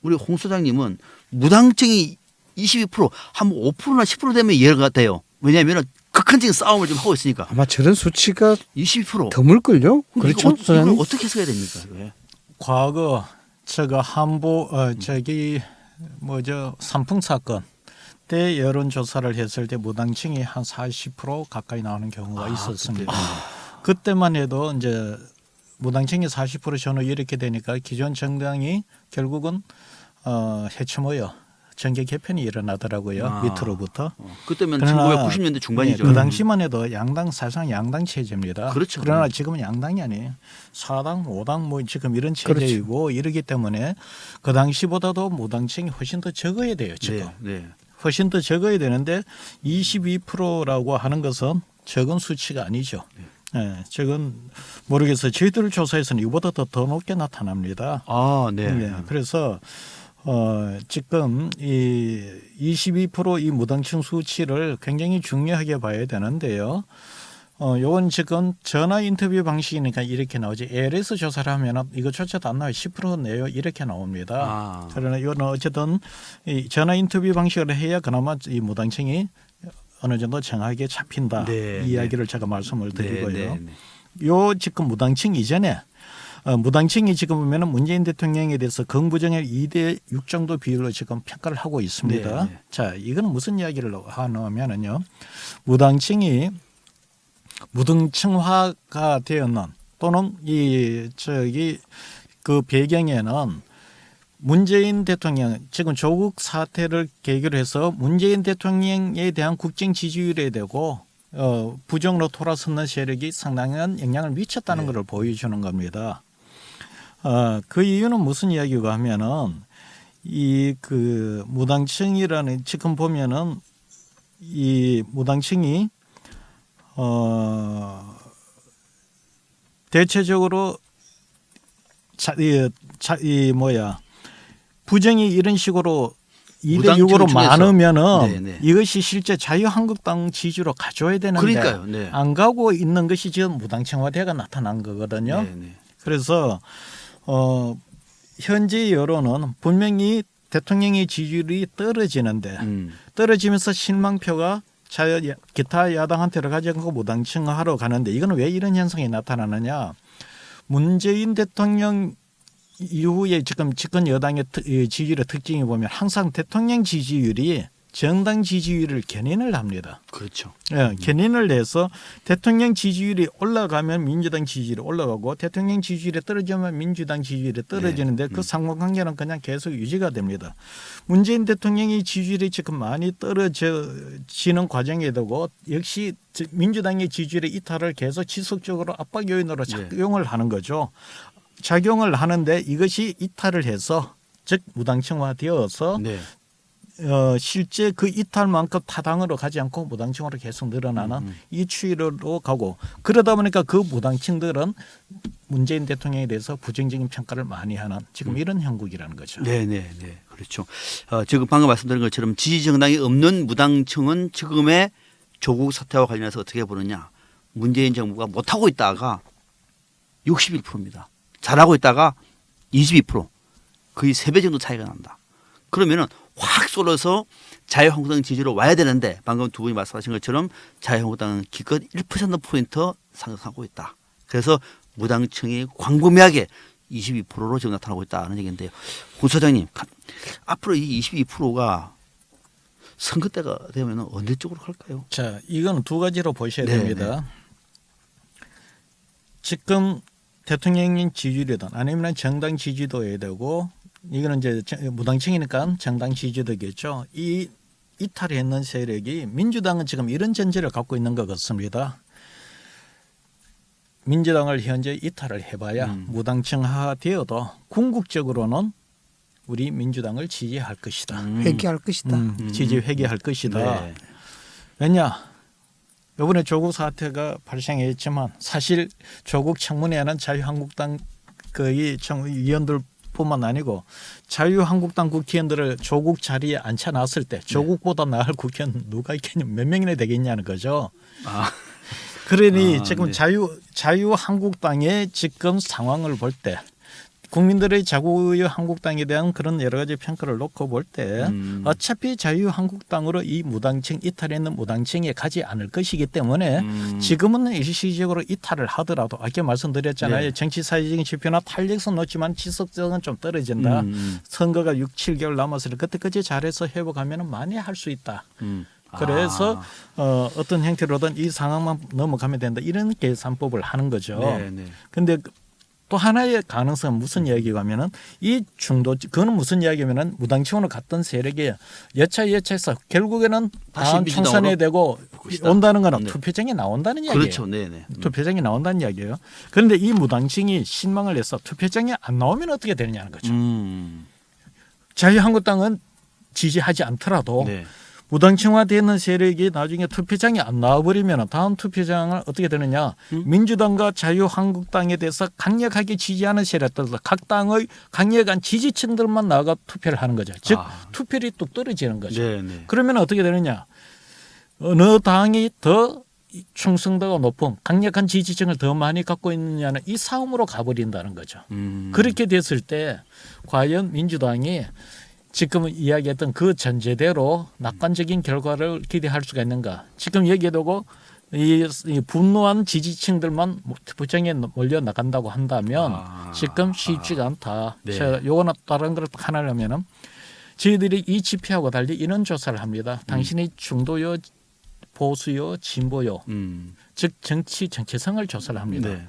우리 홍 소장님은 무당층이 22%, 한 5%나 10% 되면 이해가 돼요. 왜냐하면 극한적인 싸움을 좀 하고 있으니까. 아마 저런 수치가 22%. 드물걸요? 그렇죠, 이걸 소장님? 어떻게 해석해야 됩니까? 왜? 과거 제가 한보 저기 삼풍 사건 때 여론 조사를 했을 때 무당층이 한 40% 가까이 나오는 경우가 있었습니다. 그때만 해도 이제 무당층이 40% 전후 이렇게 되니까 기존 정당이 결국은 해치모여 정계 개편이 일어나더라고요. 밑으로부터. 그때면 그러나 1990년대 중반이죠. 그 당시만 해도 사실상 양당 체제입니다. 그렇죠. 그러나 지금은 양당이 아니에요. 4당, 5당 지금 이런 체제이고 그렇죠. 이러기 때문에 그 당시보다도 무당층이 훨씬 더 적어야 돼요. 지금. 네. 훨씬 더 적어야 되는데 22%라고 하는 것은 적은 수치가 아니죠. 네, 적은 모르겠어요. 저희들 조사에서는 이보다 더 높게 나타납니다. 아, 네. 네, 그래서 지금 이 22% 무당층 수치를 굉장히 중요하게 봐야 되는데요. 요건 지금 전화 인터뷰 방식이니까 이렇게 나오지. ALS 조사를 하면 이거조차도 안 나와요. 10% 내요. 이렇게 나옵니다. 그러나 이건 어쨌든 이 전화 인터뷰 방식을 해야 그나마 이 무당층이 어느 정도 정확하게 잡힌다. 네, 이 이야기를 제가 말씀을 드리고요. 네. 요 지금 무당층 이전에 무당층이 지금 보면은 문재인 대통령에 대해서 긍부정의 2대6 정도 비율로 지금 평가를 하고 있습니다. 네. 자, 이거는 무슨 이야기를 하냐면요. 무당층이 무등층화가 되었는 또는 그 배경에는 문재인 대통령 지금 조국 사태를 계기로 해서 문재인 대통령에 대한 국정 지지율에 대고 부정으로 돌아서는 세력이 상당한 영향을 미쳤다는 것을 보여주는 겁니다. 그 이유는 무슨 이야기가 하면은 그 무당층이라는 지금 보면은 이 무당층이 대체적으로 부정이 이런 식으로 2대6으로 많으면은 이것이 실제 자유한국당 지지로 가져야 되는데 그러니까요. 네. 안 가고 있는 것이 지금 무당층화대가 나타난 거거든요. 네. 그래서 현재 여론은 분명히 대통령의 지지율이 떨어지는데 떨어지면서 실망표가 기타 야당한테를 가져가고 무당층화하러 가는데 이거는 왜 이런 현상이 나타나느냐. 문재인 대통령 이후에 지금 집권 여당의 지지율의 특징이 보면 항상 대통령 지지율이 정당 지지율을 견인을 합니다. 그렇죠. 예, 견인을 해서 대통령 지지율이 올라가면 민주당 지지율이 올라가고 대통령 지지율이 떨어지면 민주당 지지율이 떨어지는데 그 상관관계는 그냥 계속 유지가 됩니다. 문재인 대통령의 지지율이 지금 많이 떨어지는 과정에 되고 역시 민주당의 지지율의 이탈을 계속 지속적으로 압박 요인으로 작용을 하는 거죠. 작용을 하는데 이것이 이탈을 해서 즉 무당층화되어서 실제 그 이탈만큼 타당으로 가지 않고 무당층으로 계속 늘어나는 이 추이로 가고 그러다 보니까 그 무당층들은 문재인 대통령에 대해서 부정적인 평가를 많이 하는 지금 이런 형국이라는 거죠. 네. 그렇죠. 지금 방금 말씀드린 것처럼 지지 정당이 없는 무당층은 지금의 조국 사태와 관련해서 어떻게 보느냐. 문재인 정부가 못하고 있다가 61%입니다. 잘하고 있다가 22%. 거의 3배 정도 차이가 난다. 그러면은 확 쏠러서 자유한국당 지지로 와야 되는데 방금 두 분이 말씀하신 것처럼 자유한국당은 기껏 1%포인트 상승하고 있다. 그래서 무당층이 광범위하게 22%로 지금 나타나고 있다는 얘기인데요. 군 소장님, 앞으로 이 22%가 선거 때가 되면 어느 쪽으로 갈까요? 자, 이건 두 가지로 보셔야 네, 됩니다. 지금 대통령님 지지율이든 아니면 정당 지지도에 되고 이거는 이제 무당층이니까 정당 지지도겠죠. 이 이탈했는 세력이 민주당은 지금 이런 전제를 갖고 있는 것 같습니다. 민주당을 현재 이탈을 해봐야 무당층화 되어도 궁극적으로는 우리 민주당을 지지할 것이다. 회귀할 것이다. 지지 회귀할 것이다. 네. 왜냐? 이번에 조국 사태가 발생했지만 사실 조국 청문회에는 자유한국당 거의 위원들뿐만 아니고 자유한국당 국회의원들을 조국 자리에 앉혀놨을 때 조국보다 나을 국회의원 누가 있겠냐 몇 명이나 되겠냐는 거죠. 그러니 지금 네. 자유한국당의 지금 상황을 볼 때 국민들의 자유한국당에 대한 그런 여러 가지 평가를 놓고 볼 때 어차피 자유한국당으로 이 무당층 이탈했는 무당층에 가지 않을 것이기 때문에 지금은 일시적으로 이탈을 하더라도 아까 말씀드렸잖아요. 네. 정치 사회적인 지표나 탄력성 높지만 지속성은 좀 떨어진다. 선거가 6, 7개월 남았으니 그때까지 잘해서 회복하면 많이 할 수 있다. 그래서 어떤 형태로든 이 상황만 넘어가면 된다. 이런 계산법을 하는 거죠. 그런데 또 하나의 가능성은 무슨 이야기가 하면은 이 중도 그거는 무슨 이야기냐면은 무당층으로 갔던 세력이 여차여차해서 결국에는 다음 총선에 되고 온다는 거는 투표장에 나온다는 이야기예요. 그렇죠. 네네. 투표장에 나온다는 이야기예요. 그런데 이 무당층이 실망을 해서 투표장에 안 나오면 어떻게 되느냐는 거죠. 자유한국당은 지지하지 않더라도 네. 무당층화되는 세력이 나중에 투표장에 안 나와버리면 다음 투표장은 어떻게 되느냐. 민주당과 자유한국당에 대해서 강력하게 지지하는 세력들 각 당의 강력한 지지층들만 나가 투표를 하는 거죠. 즉 투표율이 뚝 떨어지는 거죠. 네네. 그러면 어떻게 되느냐. 어느 당이 더 충성도가 높은 강력한 지지층을 더 많이 갖고 있느냐는 이 싸움으로 가버린다는 거죠. 그렇게 됐을 때 과연 민주당이 지금 이야기했던 그 전제대로 낙관적인 결과를 기대할 수가 있는가. 지금 얘기해두고 이 분노한 지지층들만 투표장에 몰려 나간다고 한다면 지금 쉽지가 않다. 네. 제가 요거는 다른 걸 하나라면은 저희들이 이 지표하고 달리 이런 조사를 합니다. 당신이 중도요, 보수요, 진보요. 즉 정치 정체성을 조사를 합니다. 네.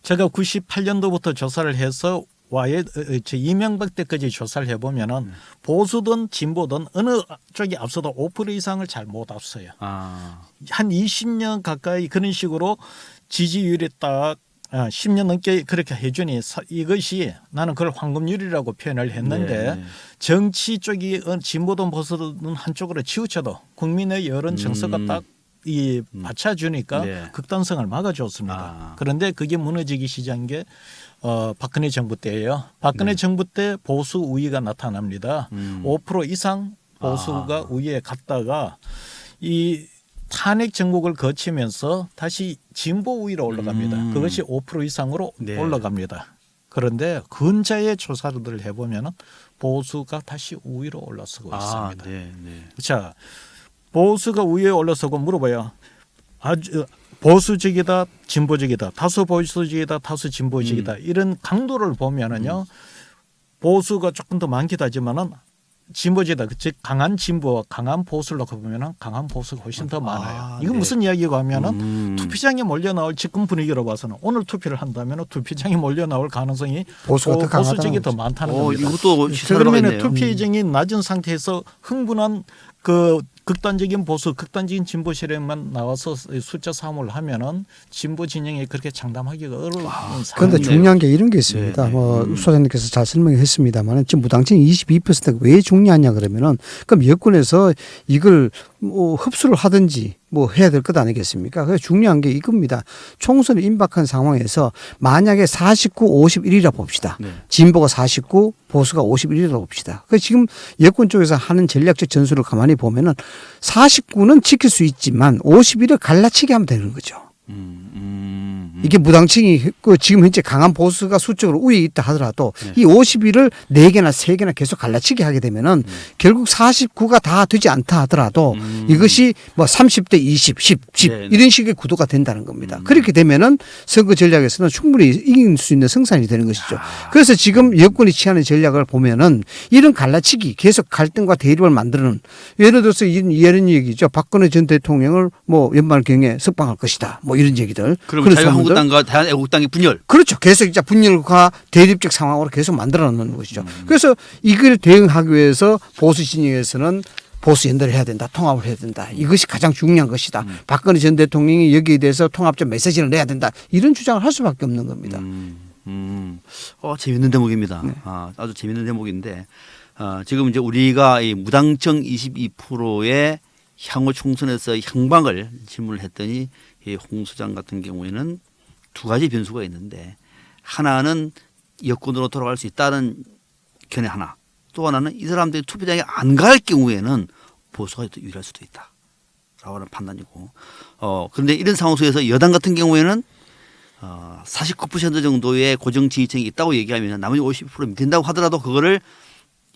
제가 98년도부터 조사를 해서 와의 이명박 때까지 조사를 해보면은 보수든 진보든 어느 쪽이 앞서도 5% 이상을 잘 못 앞서요. 한 20년 가까이 그런 식으로 지지율이 딱 10년 넘게 그렇게 해주니 이것이 나는 그걸 황금률이라고 표현을 했는데 네. 정치 쪽이 진보든 보수든 한쪽으로 치우쳐도 국민의 여론 정서가 딱 이 받쳐주니까 네. 극단성을 극단성을 막아줬습니다. 그런데 그게 무너지기 시작한 게 박근혜 정부 때예요. 박근혜 정부 때 보수 우위가 나타납니다. 5% 이상 보수가 우위에 갔다가 이 탄핵 정국을 거치면서 다시 진보 우위로 올라갑니다. 그것이 5% 이상으로 네. 올라갑니다. 그런데 근자의 조사들을 해보면 보수가 다시 우위로 올라서고 있습니다. 네. 자, 보수가 우위에 올라서고 물어봐요. 아주 보수적이다, 진보적이다, 다수 보수적이다, 다수 진보적이다 이런 강도를 보면은요 보수가 조금 더 많기도 하지만은 진보적이다, 즉 강한 진보와 강한 보수를 놓고 보면은 강한 보수가 훨씬 더 많아요. 이건 네. 무슨 이야기가 하면은 투표장에 몰려 나올 지금 분위기로 봐서는 오늘 투표를 한다면 투표장에 몰려 나올 가능성이 보수가 더 보수적이 강하다는 더 많다는 겁니다. 이것도 시사가 그러면 있네요. 투표정이 낮은 상태에서 흥분한 그 극단적인 보수, 극단적인 진보 세력만 나와서 숫자 싸움을 하면은 진보 진영이 그렇게 장담하기가 어려운 그런데 상황인데요. 중요한 게 이런 게 있습니다. 네, 네. 뭐 소장님께서 잘 설명했습니다만 지금 무당층 22%가 왜 중요하냐 그러면은 그럼 여권에서 이걸 뭐 흡수를 하든지 뭐 해야 될 것 아니겠습니까? 그래서 중요한 게 이겁니다. 총선을 임박한 상황에서 만약에 49, 51이라 봅시다. 네. 진보가 49, 보수가 51이라 봅시다. 그 지금 여권 쪽에서 하는 전략적 전술을 가만히 보면은 49는 지킬 수 있지만 51을 갈라치게 하면 되는 거죠. 이게 무당층이 그 지금 현재 강한 보수가 수적으로 우위에 있다 하더라도 이 51을 4개나 3개나 계속 갈라치게 하게 되면은 결국 49가 다 되지 않다 하더라도 이것이 뭐 30대 20, 10 네, 네. 이런 식의 구도가 된다는 겁니다. 그렇게 되면은 선거 전략에서는 충분히 이길 수 있는 성산이 되는 것이죠. 그래서 지금 여권이 취하는 전략을 보면은 이런 갈라치기 계속 갈등과 대립을 만드는 예를 들어서 이런 얘기죠. 박근혜 전 대통령을 뭐 연말경에 석방할 것이다. 뭐 이런 얘기들. 그럼 그런 자유한국당과 대한애국당의 분열. 그렇죠. 계속 이제 분열과 대립적 상황으로 계속 만들어 놓는 것이죠. 그래서 이걸 대응하기 위해서 보수 진영에서는 보수 연대를 해야 된다. 통합을 해야 된다. 이것이 가장 중요한 것이다. 박근혜 전 대통령이 여기에 대해서 통합적 메시지를 내야 된다. 이런 주장을 할 수밖에 없는 겁니다. 재밌는 대목입니다. 네. 아주 재밌는 대목인데 지금 이제 우리가 이 무당청 22%의 향후 총선에서 향방을 질문을 했더니 이 홍 소장 같은 경우에는 두 가지 변수가 있는데 하나는 여권으로 돌아갈 수 있다는 견해 하나, 또 하나는 이 사람들이 투표장에 안 갈 경우에는 보수가 더 유리할 수도 있다라고 하는 판단이고 그런데 이런 상황 속에서 여당 같은 경우에는 49% 정도의 고정 지지층이 있다고 얘기하면 나머지 50% 믿는다고 하더라도 그거를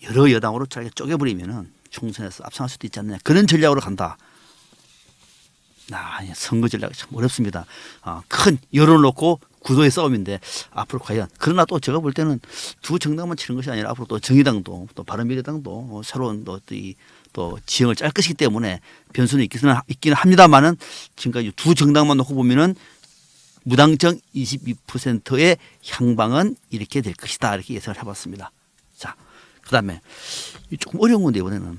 여러 여당으로 잘게 쪼개버리면은 총선에서 압승할 수도 있지 않느냐 그런 전략으로 간다. 선거 전략이 참 어렵습니다. 큰 여론을 놓고 구도의 싸움인데 앞으로 과연 그러나 또 제가 볼 때는 두 정당만 치는 것이 아니라 앞으로 또 정의당도 또 바른미래당도 새로운 또 지형을 짤 것이기 때문에 변수는 있기는 합니다만은 지금까지 두 정당만 놓고 보면은 무당정 22%의 향방은 이렇게 될 것이다 이렇게 예상을 해봤습니다. 자, 그다음에 조금 어려운 건데 이번에는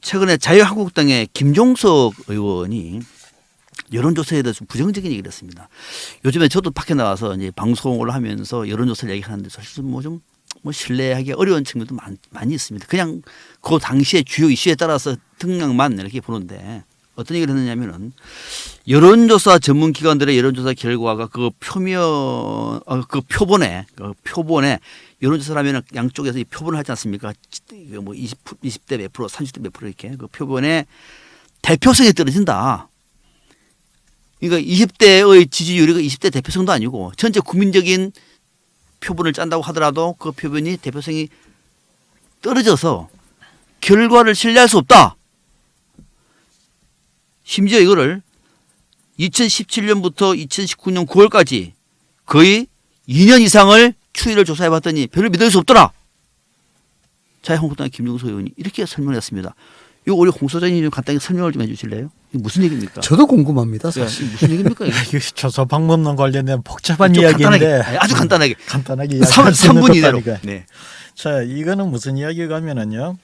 최근에 자유한국당의 김종석 의원이 여론조사에 대해서 부정적인 얘기를 했습니다. 요즘에 저도 밖에 나와서 이제 방송을 하면서 여론조사를 얘기하는데 사실 뭐 신뢰하기 어려운 측면도 많이 있습니다. 그냥 그 당시의 주요 이슈에 따라서 등락만 이렇게 보는데 어떤 얘기를 했느냐면은 여론조사 전문 기관들의 여론조사 결과가 그 표본에 여론조사를 하면 양쪽에서 이 표본을 하지 않습니까? 뭐 20대 몇 프로, 30대 몇 프로 이렇게 그 표본에 대표성이 떨어진다. 그러니까 20대의 지지율이 20대 대표성도 아니고 전체 국민적인 표본을 짠다고 하더라도 그 표본이 대표성이 떨어져서 결과를 신뢰할 수 없다. 심지어 이거를 2017년부터 2019년 9월까지 거의 2년 이상을 추이를 조사해 봤더니 별로 믿을 수 없더라. 자유한국당의 김종석 의원이 이렇게 설명했습니다. 이거 우리 홍 소장님 좀 간단히 설명을 좀 해 주실래요? 이게 무슨 얘기입니까? 저도 궁금합니다. 사실. 무슨 얘기입니까? 이게? 이게 조사 방법론 관련된 복잡한 좀 이야기인데 아주 간단하게. 간단하게 3분 이내로. 이야기하니까. 네. 자, 이거는 무슨 이야기가 하면은요.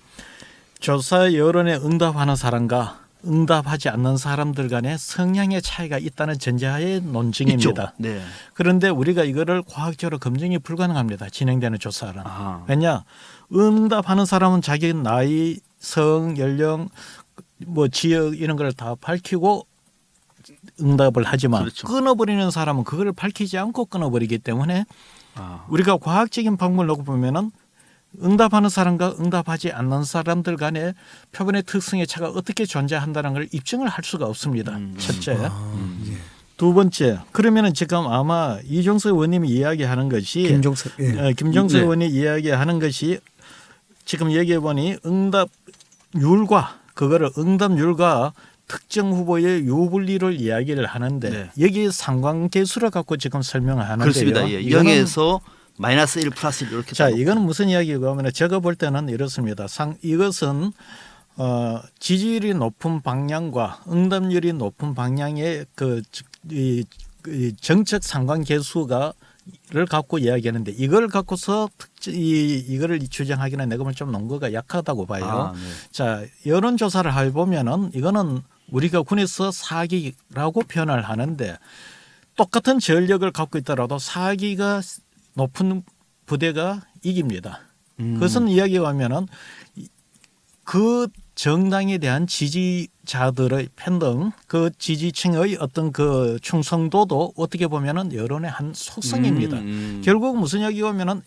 조사 여론에 응답하는 사람과 응답하지 않는 사람들 간의 성향의 차이가 있다는 전제하에 논증입니다. 있죠. 네. 그런데 우리가 이거를 과학적으로 검증이 불가능합니다. 진행되는 조사는. 왜냐? 응답하는 사람은 자기 나이, 성, 연령, 뭐 지역 이런 걸 다 밝히고 응답을 하지만 그렇죠. 끊어버리는 사람은 그걸 밝히지 않고 끊어버리기 때문에 우리가 과학적인 방법을 놓고 보면은 응답하는 사람과 응답하지 않는 사람들 간의 표본의 특성의 차가 어떻게 존재한다는 걸 입증을 할 수가 없습니다. 첫째. 두 번째. 그러면은 지금 아마 이종석 의원님이 이야기하는 것이 김종석 김종석 의원이 이야기하는 것이 지금 얘기해 보니 응답률과 그거를 응답률과 특정 후보의 유불리를 이야기를 하는데 여기 상관계수를 갖고 지금 설명을 하는데요. 그렇습니다. 0에서 마이너스 1 플러스 1 이렇게. 자, 이거는 무슨 이야기가 하면 제가 볼 때는 이렇습니다. 이것은 지지율이 높은 방향과 응답률이 높은 방향의 이 정책 상관계수가 를 갖고 이야기하는데 이걸 갖고서 이거를 주장하기는 내가 보면 좀 논거가 약하다고 봐요. 아, 네. 자, 여론조사를 해보면은 이거는 우리가 군에서 사기라고 표현을 하는데 똑같은 전력을 갖고 있더라도 사기가 높은 부대가 이깁니다. 그것은 이야기가 하면은 그 정당에 대한 지지자들의 팬덤, 그 지지층의 어떤 그 충성도도 어떻게 보면은 여론의 한 속성입니다. 결국 무슨 이야기가 오면은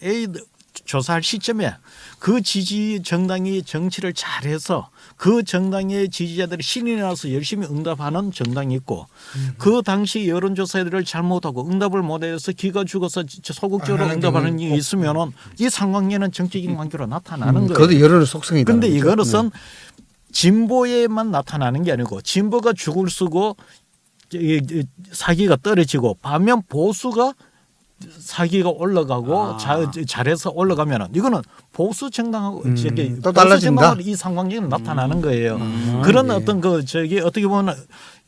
조사할 시점에 그 지지 정당이 정치를 잘해서 그 정당의 지지자들이 신이 나서 열심히 응답하는 정당이 있고 그 당시 여론조사들을 잘못하고 응답을 못해서 기가 죽어서 소극적으로 응답하는 게 있으면은 이 상황에는 정치적인 관계로 나타나는 거예요. 그것도 여론의 속성이다. 그런데 이거는 진보에만 나타나는 게 아니고 진보가 죽을 쓰고 사기가 떨어지고 반면 보수가 사기가 올라가고 잘해서 올라가면은 이거는 보수 정당하고 또 달라진다. 이 상황이 나타나는 거예요. 그런 어떤 어떻게 보면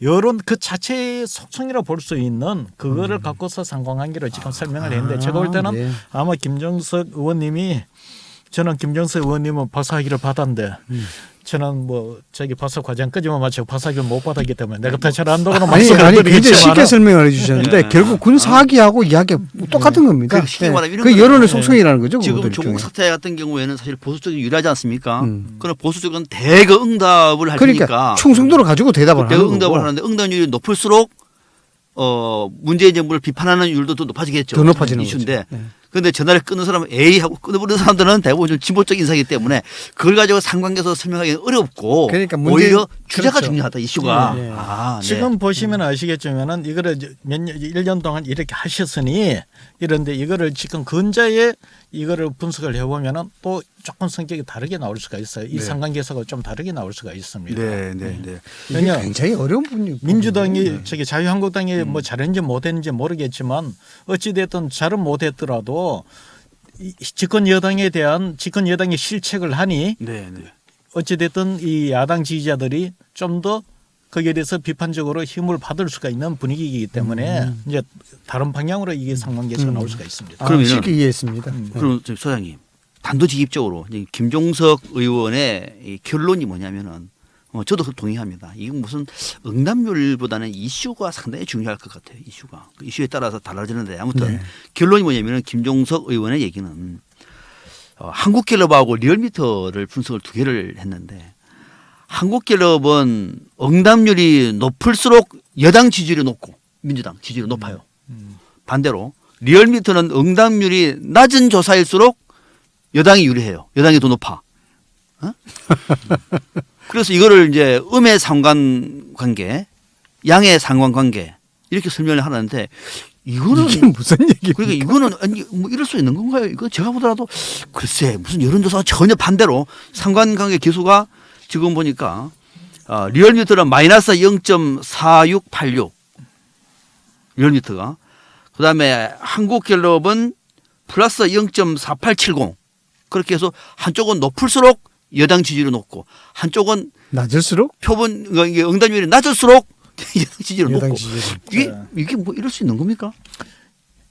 여론 그 자체의 속성이라 볼 수 있는 그거를 갖고서 상관관계를 지금 설명을 했는데 제가 볼 때는 네. 아마 김정석 의원님이 저는 김정석 의원님은 박사학위를 받았는데 저는 박사 과정까지만 마치고 박사학위를 못 받았기 때문에 내가 더 잘 안다고는 아니 말씀을 굉장히 쉽게 드리겠지만 설명을 해주셨는데 네. 결국 군 사기하고 이야기가 똑같은 겁니다. 그 쉽게 말하면 이런 그 거죠. 여론의 속성이라는 거죠. 지금 그것도 조국 일종의. 사태 같은 경우에는 사실 보수 쪽이 유리하지 않습니까? 그럼 보수 쪽은 대거 응답을 할 그러니까 테니까 충성도를 가지고 대답을 대거 하는 응답을 거고 하는데 응답률이 높을수록 문재인 정부를 비판하는 율도 더 높아지겠죠. 더 높아지는 이슈인데. 거죠. 네. 그런데 전화를 끊는 사람은 에이 하고 끊어버리는 사람들은 대부분 좀 진보적 인사이기 때문에 그걸 가지고 상관계에서 설명하기는 어렵고 그러니까 오히려 주제가 그렇죠. 중요하다 이슈가. 네, 네. 아, 네. 지금 보시면 아시겠지만은 이거를 1년 동안 이렇게 하셨으니 이런데 이거를 지금 근자에 이거를 분석을 해보면은 또 조금 성격이 다르게 나올 수가 있어요. 이 네. 상관계에서가 좀 다르게 나올 수가 있습니다. 네, 네, 네. 이게 왜냐 굉장히 어려운 분이 민주당이 자유한국당이 뭐 잘했는지 못했는지 모르겠지만 어찌 됐든 잘은 못했더라도 집권 여당에 대한 집권 여당이 실책을 하니 네, 네. 어찌 됐든 이 야당 지지자들이 좀 더 거기에 대해서 비판적으로 힘을 받을 수가 있는 분위기이기 때문에 이제 다른 방향으로 이게 상관계에서 나올 수가 있습니다. 아, 그러면은- 쉽게 이해했습니다. 그럼 저 소장님 단도직입적으로 이제 김종석 의원의 이 결론이 뭐냐면은 저도 동의합니다. 이건 무슨 응답률보다는 이슈가 상당히 중요할 것 같아요. 이슈가 그 이슈에 따라서 달라지는데 아무튼 네. 결론이 뭐냐면은 김종석 의원의 얘기는 한국갤럽하고 리얼미터를 분석을 두 개를 했는데 한국갤럽은 응답률이 높을수록 여당 지지율이 높고 민주당 지지율이 높아요. 반대로 리얼미터는 응답률이 낮은 조사일수록 여당이 유리해요. 여당이 더 높아. 어? 그래서 이거를 이제 음의 상관관계, 양의 상관관계 이렇게 설명을 하는데 이거는 이게 무슨 얘기? 그러니까 이거는 아니 뭐 이럴 수 있는 건가요? 이거 제가 보더라도 글쎄 무슨 여론조사가 전혀 반대로 상관관계 기수가 지금 보니까 리얼미터는 마이너스 0.4686 리얼미터가 그다음에 한국갤럽은 플러스 0.4870 그렇게 해서 한쪽은 높을수록 여당 지지율이 높고 한쪽은 낮을수록 표본 이게 응답률이 낮을수록 여당 지지율이 여당 높고 지지율. 이게 뭐 이럴 수 있는 겁니까?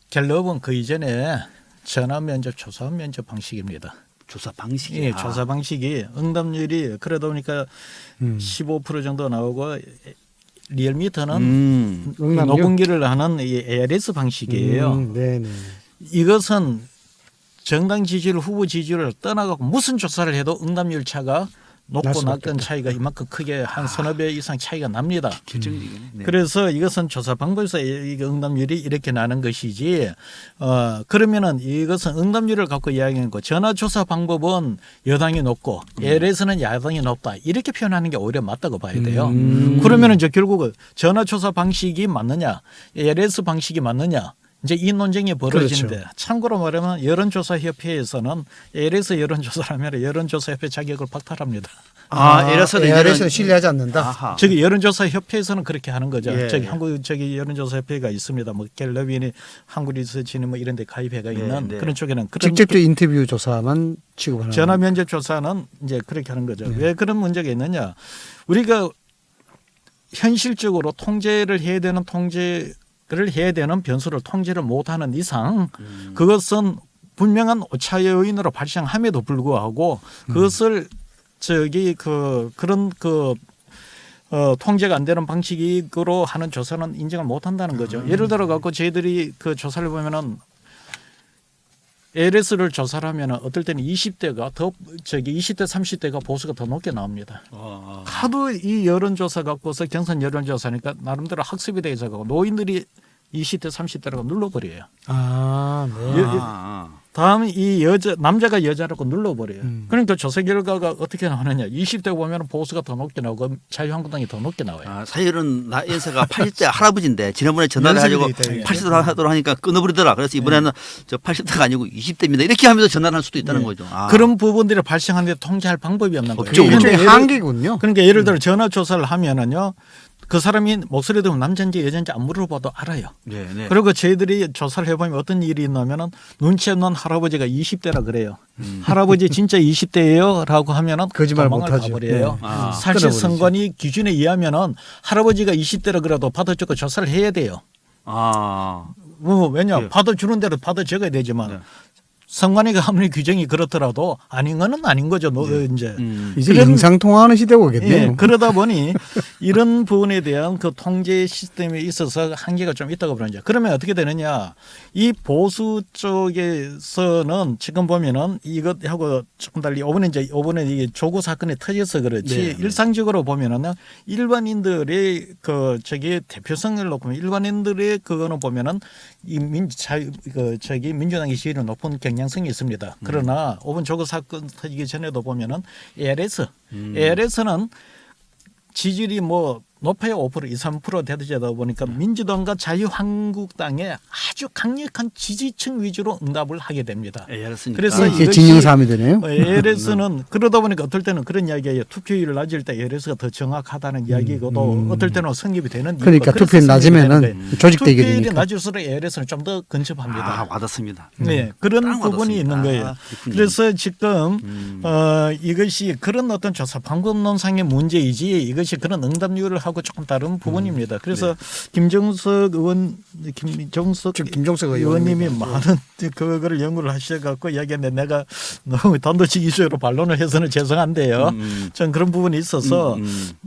갤럽은 그 이전에 전화 면접, 조사 면접 방식입니다. 조사 방식이 예, 조사 방식이 응답률이 그러다 보니까 15% 정도 나오고 리얼미터는 응답률? 녹음기를 하는 이 ARS 방식이에요. 네네. 이것은 정당 지지율, 후보 지지율을 떠나가고 무슨 조사를 해도 응답률 차가 날 높고 수밖에 낮건 차이가 이만큼 크게 한 서너 배 이상 차이가 납니다. 결정적이네. 네. 그래서 이것은 조사 방법에서 이 응답률이 이렇게 나는 것이지. 그러면은 이것은 응답률을 갖고 이야기하는 거. 전화 조사 방법은 여당이 높고 ALS는 야당이 높다. 이렇게 표현하는 게 오히려 맞다고 봐야 돼요. 그러면은 이제 결국은 전화 조사 방식이 맞느냐, ALS 방식이 맞느냐. 이제 이 논쟁이 벌어지는데 그렇죠. 참고로 말하면 여론조사협회에서는 ALS 여론조사라면 여론조사협회 자격을 박탈합니다. ARS는 ARS는 신뢰하지 않는다. 아하. 저기 여론조사협회에서는 그렇게 하는 거죠. 예. 저기 한국 저기 여론조사협회가 있습니다. 뭐 갤럽이니 한국리서치니 뭐 이런 데 가입해가 있는 네. 그런 쪽에는 그런 직접적 인터뷰 조사만 취급하는. 전화 면접 조사는 이제 그렇게 하는 거죠. 네. 왜 그런 문제가 있느냐? 우리가 현실적으로 통제를 해야 되는 통제 해야 되는 변수를 통제를 못하는 이상 그것은 분명한 오차 요인으로 발생함에도 불구하고 그것을 그런 통제가 안 되는 방식으로 하는 조사는 인정을 못한다는 거죠. 예를 들어 갖고 저희들이 그 조사를 보면은 LS를 조사를 하면 어떨 때는 20대가 20대 30대가 보수가 더 높게 나옵니다. 하도 이 여론조사 갖고서 경선 여론조사니까 나름대로 학습이 되어서 노인들이 20대 30대라고 눌러버려요. 네. 다음 이 남자가 여자라고 눌러버려요. 그러니까 조사 결과가 어떻게 나오느냐. 20대 보면 보수가 더 높게 나오고 자유한국당이 더 높게 나와요. 사실은 나 연세가 80대 할아버지인데 지난번에 전화를 해가지고 80대 하도록 하니까 끊어버리더라. 그래서 이번에는 저 80대가 아니고 20대입니다. 이렇게 하면서 전화를 할 수도 있다는 거죠. 그런 부분들이 발생하는데 통제할 방법이 없는 거예요. 일종의 한계군요. 그러니까 예를 들어 전화 조사를 하면은요. 그 사람이 목소리 들으면 남자인지 여자인지 안 물어봐도 알아요. 네, 네. 그리고 저희들이 조사를 해보면 어떤 일이 있냐면은 눈치 없는 할아버지가 20대라 그래요. 할아버지 진짜 20대예요? 라고 하면은 거짓말 도망을 못하죠. 가버려요. 네. 사실 끊어버리죠. 선관위 기준에 의하면은 할아버지가 20대라 그래도 받아주고 조사를 해야 돼요. 왜냐 네. 받아주는 대로 받아줘야 되지만 네. 선관위가 아무리 규정이 그렇더라도 아닌 거는 아닌 거죠. 이제 이제 영상 통화하는 시대가 오겠네요. 예, 그러다 보니 이런 부분에 대한 그 통제 시스템에 있어서 한계가 좀 있다고 그러죠. 그러면 어떻게 되느냐? 이 보수 쪽에서는 지금 보면은 이것하고 조금 달리 이번에 이게 조국 사건이 터져서 그렇지 네, 네. 일상적으로 보면은 일반인들의 대표성을 놓고 일반인들의 그거는 보면은 이 민주당의 지위는 높은 경향성이 있습니다. 그러나 이번 조국 사건 터지기 전에도 보면은 ALS는 지지율이 높아야 5% 2, 3% 되다 보니까 민주당과 자유한국당의 아주 강력한 지지층 위주로 응답을 하게 됩니다. 그래서 이게 진영삼이 되네요. ALS는 그러다 보니까 어떨 때는 그런 이야기예요. 투표율이 낮을 때 ALS가 더 정확하다는 이야기고도 어떨 때는 성립이 되는 그러니까 투표율이 낮으면은 조직되게 투표율이 되니까. 낮을수록 ALS는 좀 더 근접합니다. 와닿습니다. 네, 그런 부분이 있는 거예요. 그래서 지금 이것이 그런 어떤 조사 방법론상의 문제이지 이것이 그런 응답률을 하고 조금 다른 부분입니다. 그래서 김정석 의원님이 많은 그거를 연구를 하셔갖고 이야기했는데 내가 너무 단도직 이슈로 반론을 해서는 죄송한데요. 전 그런 부분이 있어서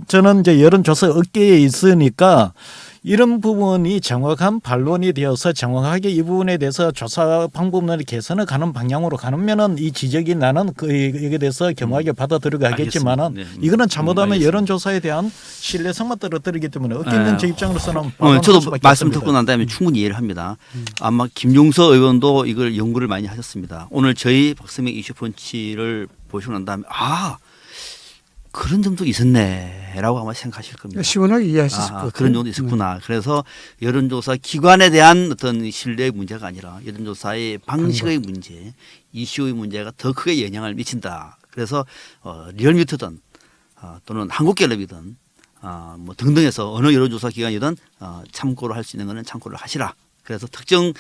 저는 이제 여론조사 업계에 있으니까 이런 부분이 정확한 반론이 되어서 정확하게 이 부분에 대해서 조사 방법론의 개선을 가는 방향으로 가면은 이 지적이 나는 이에 대해서 겸허하게 받아들이고 하겠지만은 네. 이거는 잘못하면 여론조사에 대한 신뢰성만 떨어뜨리기 때문에 업계 있는 제 입장으로서는 저도 말씀 듣고 난 다음에 충분히 이해를 합니다. 아마 김종서 의원도 이걸 연구를 많이 하셨습니다. 오늘 저희 박스민 이슈펀치를 보시고 난 다음에 그런 점도 있었네라고 아마 생각하실 겁니다. 시원하게 이해하셨을 것 같아요. 그런 점도 있었구나. 그래서 여론조사 기관에 대한 어떤 신뢰의 문제가 아니라 여론조사의 방식의 문제, 이슈의 문제가 더 크게 영향을 미친다. 그래서 리얼미터든 또는 한국갤럽이든 등등해서 어느 여론조사 기관이든 참고를 할 수 있는 것은 참고를 하시라. 그래서 특정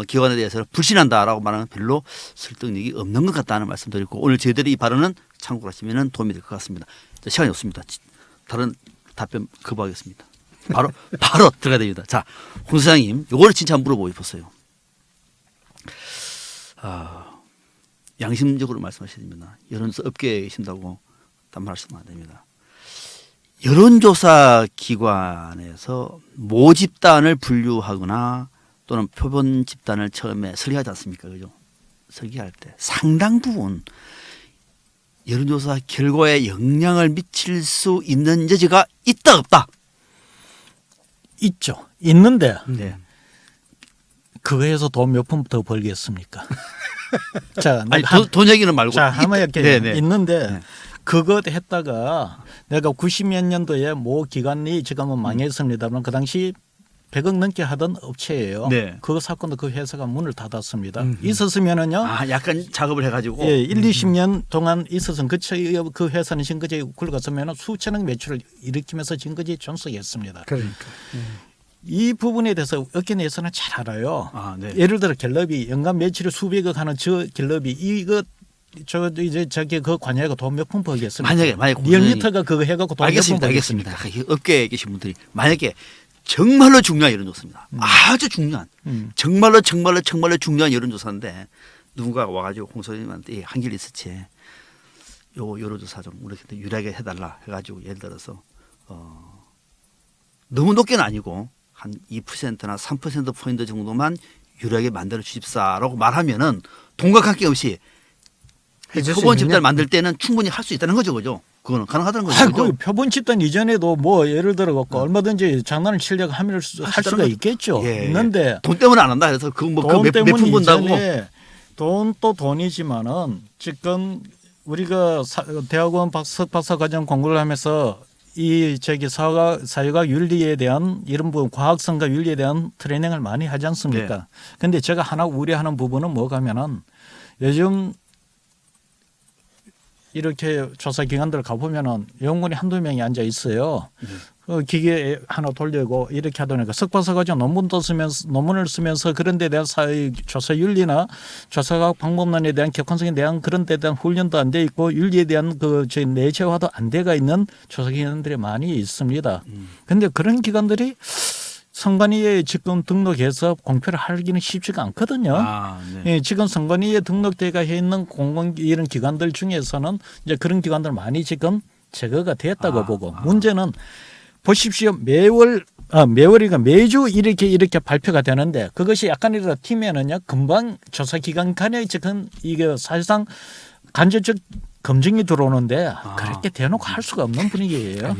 기관에 대해서는 불신한다라고 말하는 별로 설득력이 없는 것 같다는 말씀드리고 오늘 저희들이 이 발언은 참고를 하시면 도움이 될 것 같습니다. 시간이 없습니다. 다른 답변 거부하겠습니다. 바로 들어가야 됩니다. 자, 홍 소장님, 요거를 진짜 한번 물어보고 싶었어요. 양심적으로 말씀하셔야 됩니다. 여론조사 업계에 계신다고 딴 말씀 안 됩니다. 여론조사 기관에서 모집단을 분류하거나 또는 표본 집단을 처음에 설계하지 않습니까? 그죠? 설계할 때 상당 부분 여론조사 결과에 영향을 미칠 수 있는 여지가 있다 없다? 있죠. 있는데 네. 그거에서 돈 몇 푼 더 벌겠습니까? 자, 아니 돈 얘기는 말고 자, 한번 이렇게 있는데 네. 그거 했다가 내가 90몇 년도에 모 기관이 지금은 망했습니다만 그 당시 100억 넘게 하던 업체예요. 네. 그 사건도 그 회사가 문을 닫았습니다. 있었으면은요. 약간 작업을 해가지고. 예, 20년 동안 있었으면 그 회사는 지금까지 굴러갔으면 수천억 매출을 일으키면서 지금까지 존속했습니다. 그러니까. 이 부분에 대해서 업계 내에서는 잘 알아요. 네. 예를 들어 갤럽이 연간 매출을 수백억 하는 저 갤럽이 그 관여가 돈 몇 푼 벌겠습니까? 만약에 리얼미터가 그거 해갖고 돈 몇 푼 벌겠습니까? 알겠습니다. 업계에 계신 분들이 만약에 정말로 중요한 여론조사입니다. 아주 중요한 정말로 중요한 여론조사인데 누군가가 와가지고 홍 소장님한테 한길 리서치에 요 여론조사 좀 우리한테 유리하게 해달라 해가지고 예를 들어서 너무 높게는 아니고 한 2%나 3%포인트 정도만 유리하게 만들어 주십사라고 말하면은 돈과 관계없이 표본 집단을 만들 때는 충분히 할 수 있다는 거죠, 그죠? 그거는 가능하다는 거죠. 그 표본 집단 이전에도 뭐 예를 들어 갖고 얼마든지 장난을 치려고 할 수가 있겠죠. 예, 있는데 돈 때문에 안 한다. 그래서 돈 때문에 몇푼 번다고. 돈도 돈이지만은 지금 우리가 대학원 석박사 과정 공부를 하면서 이 사회과학 윤리에 대한 이런 부분 과학성과 윤리에 대한 트레이닝을 많이 하지 않습니까? 그런데 제가 하나 우려하는 부분은 뭐가면은 요즘 이렇게 조사 기관들 가보면은 연구원이 한두 명이 앉아 있어요. 그 기계 하나 돌리고 이렇게 하다 보니까 석박사 과정 논문을 쓰면서 그런 데 대한 사회 조사 윤리나 조사학 방법론에 대한 객관성에 대한 그런 데 대한 훈련도 안 돼 있고 윤리에 대한 저희 내재화도 안 돼가 있는 조사 기관들이 많이 있습니다. 그런데 그런 기관들이 선관위에 지금 등록해서 공표를 하기는 쉽지가 않거든요. 예, 지금 선관위에 등록되어 있는 이런 기관들 중에서는 이제 그런 기관들 많이 지금 제거가 됐다고 보고 문제는 보십시오. 매월이가 매주 이렇게 발표가 되는데 그것이 약간이라도 튀면은요 금방 조사 기관 간에 지금 이게 사실상 간접적 검증이 들어오는데 그렇게 대놓고 할 수가 없는 분위기예요.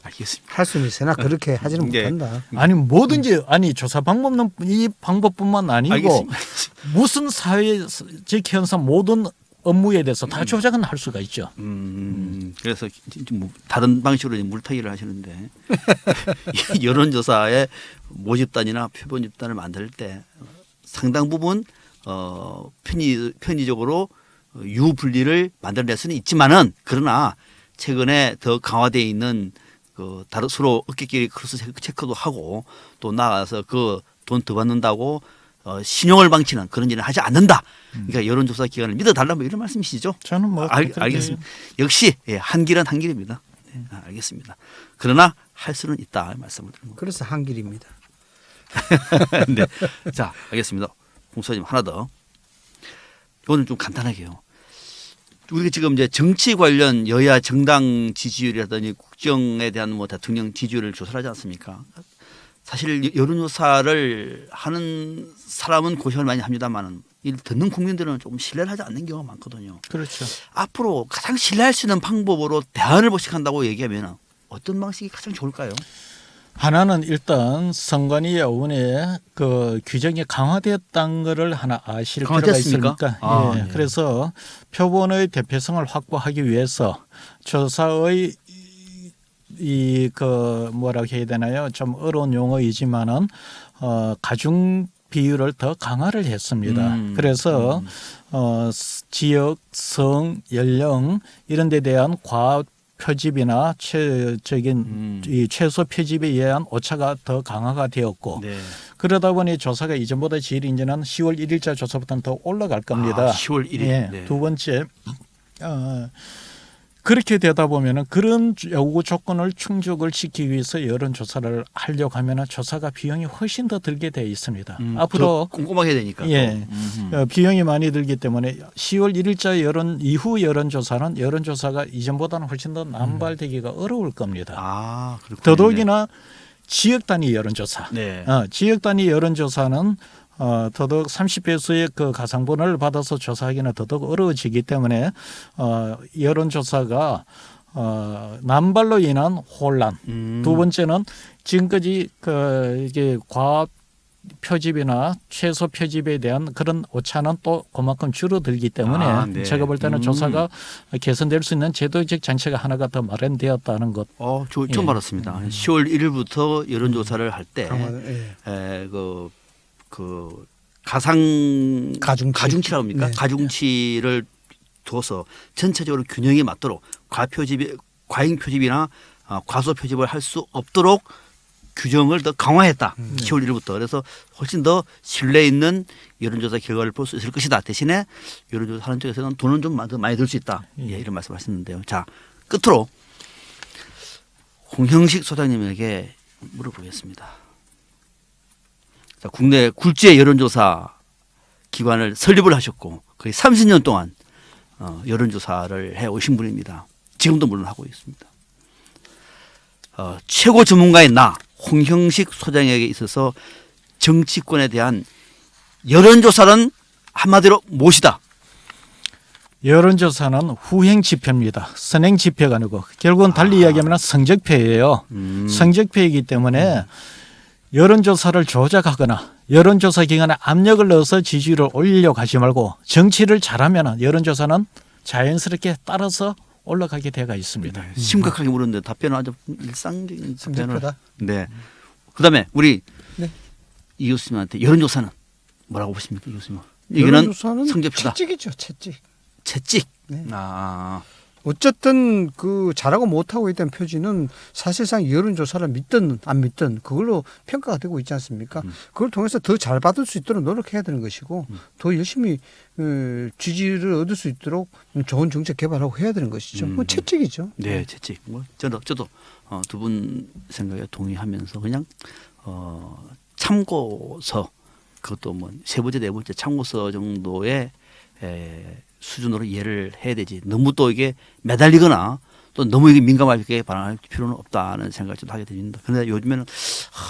알겠습니다. 할 수는 있으나 그렇게 하지는 못한다. 아니 뭐든지 조사 방법은 이 방법뿐만 아니고 알겠습니다. 무슨 사회적 현상 모든 업무에 대해서 다 조작은 할 수가 있죠. 그래서 좀 다른 방식으로 물타기를 하시는데 여론조사의 모집단이나 표본 집단을 만들 때 상당 부분 편의적으로 유분리를 만들어낼 수는 있지만은 그러나 최근에 더 강화되어 있는 다른 서로 어깨끼리 크로스 체크도 하고 또 나가서 그 돈 더 받는다고 신용을 방치는 그런 일은 하지 않는다. 그러니까 여론조사 기관을 믿어달라 뭐 이런 말씀이시죠? 저는 뭐 알겠습니다. 역시 한길은 한길입니다. 네, 알겠습니다. 그러나 할 수는 있다 말씀을 드린 겁니다. 그래서 한길입니다. 네. 자, 알겠습니다. 홍 소장님 하나 더. 이거는 좀 간단하게요. 우리가 지금 이제 정치 관련 여야 정당 지지율이라든지 국정에 대한 뭐 대통령 지지율을 조사를 하지 않습니까? 사실 여론조사를 하는 사람은 고심을 많이 합니다만은 듣는 국민들은 조금 신뢰를 하지 않는 경우가 많거든요. 그렇죠. 앞으로 가장 신뢰할 수 있는 방법으로 대안을 모색한다고 얘기하면 어떤 방식이 가장 좋을까요? 하나는 일단 선관위 어원에 그 규정이 강화되었다는 것을 하나 아실 필요가 있습니까? 예. 그래서 표본의 대표성을 확보하기 위해서 조사의 뭐라고 해야 되나요? 좀 어려운 용어이지만은 가중 비율을 더 강화를 했습니다. 그래서 지역, 성, 연령 이런 데 대한 과학 표집이나 이 최소 표집에 의한 오차가 더 강화가 되었고 그러다 보니 조사가 이전보다 질이 이제는 10월 1일자 조사부터는 더 올라갈 겁니다. 10월 1일. 예. 네. 두 번째 그렇게 되다 보면은 그런 요구 조건을 충족을 시키기 위해서 여론조사를 하려고 하면은 조사가 비용이 훨씬 더 들게 되어 있습니다. 앞으로 꼼꼼하게 해야 되니까. 예, 비용이 많이 들기 때문에 10월 1일자 이후 여론조사는 여론조사가 이전보다는 훨씬 더 남발되기가 어려울 겁니다. 그렇군요. 더더욱이나 지역 단위 여론조사. 네. 지역 단위 여론조사는 더더욱 30배수의 그 가상번호를 받아서 조사하기는 더더욱 어려워지기 때문에 여론조사가 남발로 인한 혼란. 두 번째는 지금까지 이게 과학 표집이나 최소 표집에 대한 그런 오차는 또 그만큼 줄어들기 때문에 제가 볼 때는 조사가 개선될 수 있는 제도적 장치가 하나가 더 마련되었다는 것. 처음 알았습니다. 10월 1일부터 여론조사를 할 때 가중치라고 합니까? 네. 가중치를 둬서 전체적으로 균형에 맞도록 과잉 표집이나 과소 표집을 할 수 없도록 규정을 더 강화했다. 10월 1일부터. 그래서 훨씬 더 신뢰 있는 여론조사 결과를 볼 수 있을 것이다. 대신에 여론조사 하는 쪽에서는 돈은 좀 많이 들 수 있다. 이런 말씀을 하셨는데요. 자, 끝으로 홍형식 소장님에게 물어보겠습니다. 자, 국내 굴지의 여론조사 기관을 설립을 하셨고 거의 30년 동안 여론조사를 해 오신 분입니다. 지금도 물론 하고 있습니다. 최고 전문가인 나 홍형식 소장에게 있어서 정치권에 대한 여론조사는 한마디로 무엇이다? 여론조사는 후행 지표입니다. 선행 지표가 아니고 결국은 달리 이야기하면 성적표예요. 성적표이기 때문에 여론조사를 조작하거나 여론조사 기관에 압력을 넣어서 지지율을 올리려고 하지 말고 정치를 잘하면 여론조사는 자연스럽게 따라서 올라가게 되어 있습니다. 심각하게 물었는데 답변은 아주 일상적인 답변을. 성적표다. 네. 그다음에 우리 네. 이 교수님한테 여론조사는 뭐라고 보십니까, 이 교수님? 이거는 여론조사는 성적표다. 채찍이죠, 채찍. 채찍. 네. 어쨌든 그 잘하고 못하고 있다는 표지는 사실상 여론조사를 믿든 안 믿든 그걸로 평가가 되고 있지 않습니까? 그걸 통해서 더 잘 받을 수 있도록 노력해야 되는 것이고 더 열심히 지지를 얻을 수 있도록 좋은 정책 개발하고 해야 되는 것이죠. 뭐 채찍이죠. 네, 채찍. 뭐 저도 두 분 생각에 동의하면서 그냥 참고서 그것도 뭐 세 번째 네 번째 참고서 정도의 수준으로 이해를 해야 되지. 너무 또 이게 매달리거나 또 너무 이게 민감하게 반응할 필요는 없다는 생각을 좀 하게 됩니다. 그런데 요즘에는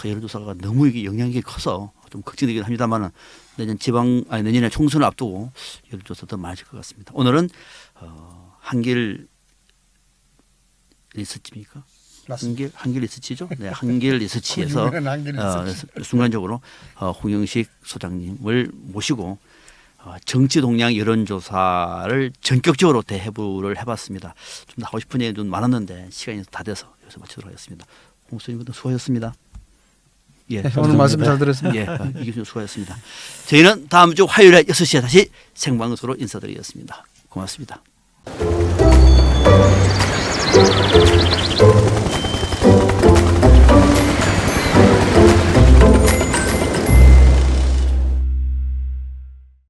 여론조사가 너무 이게 영향력이 커서 좀 걱정되긴 합니다만은 내년에 총선을 앞두고 여론조사 더 많아질 것 같습니다. 오늘은 한길 리서치입니까? 맞습니다. 한길 리서치죠? 네, 한길 리서치에서 한길 리서치. 순간적으로 홍영식 소장님을 모시고 정치 동향 여론조사를 전격적으로 대해부를 해봤습니다. 좀 하고 싶은 얘기 좀 많았는데 시간이 다 돼서 여기서 마치도록 하겠습니다. 홍 교수님도 수고하셨습니다. 예, 오늘 말씀 잘 들었습니다. 예, 이 교수님 수고하셨습니다. 저희는 다음 주 화요일에 6시에 다시 생방송으로 인사드리겠습니다. 고맙습니다.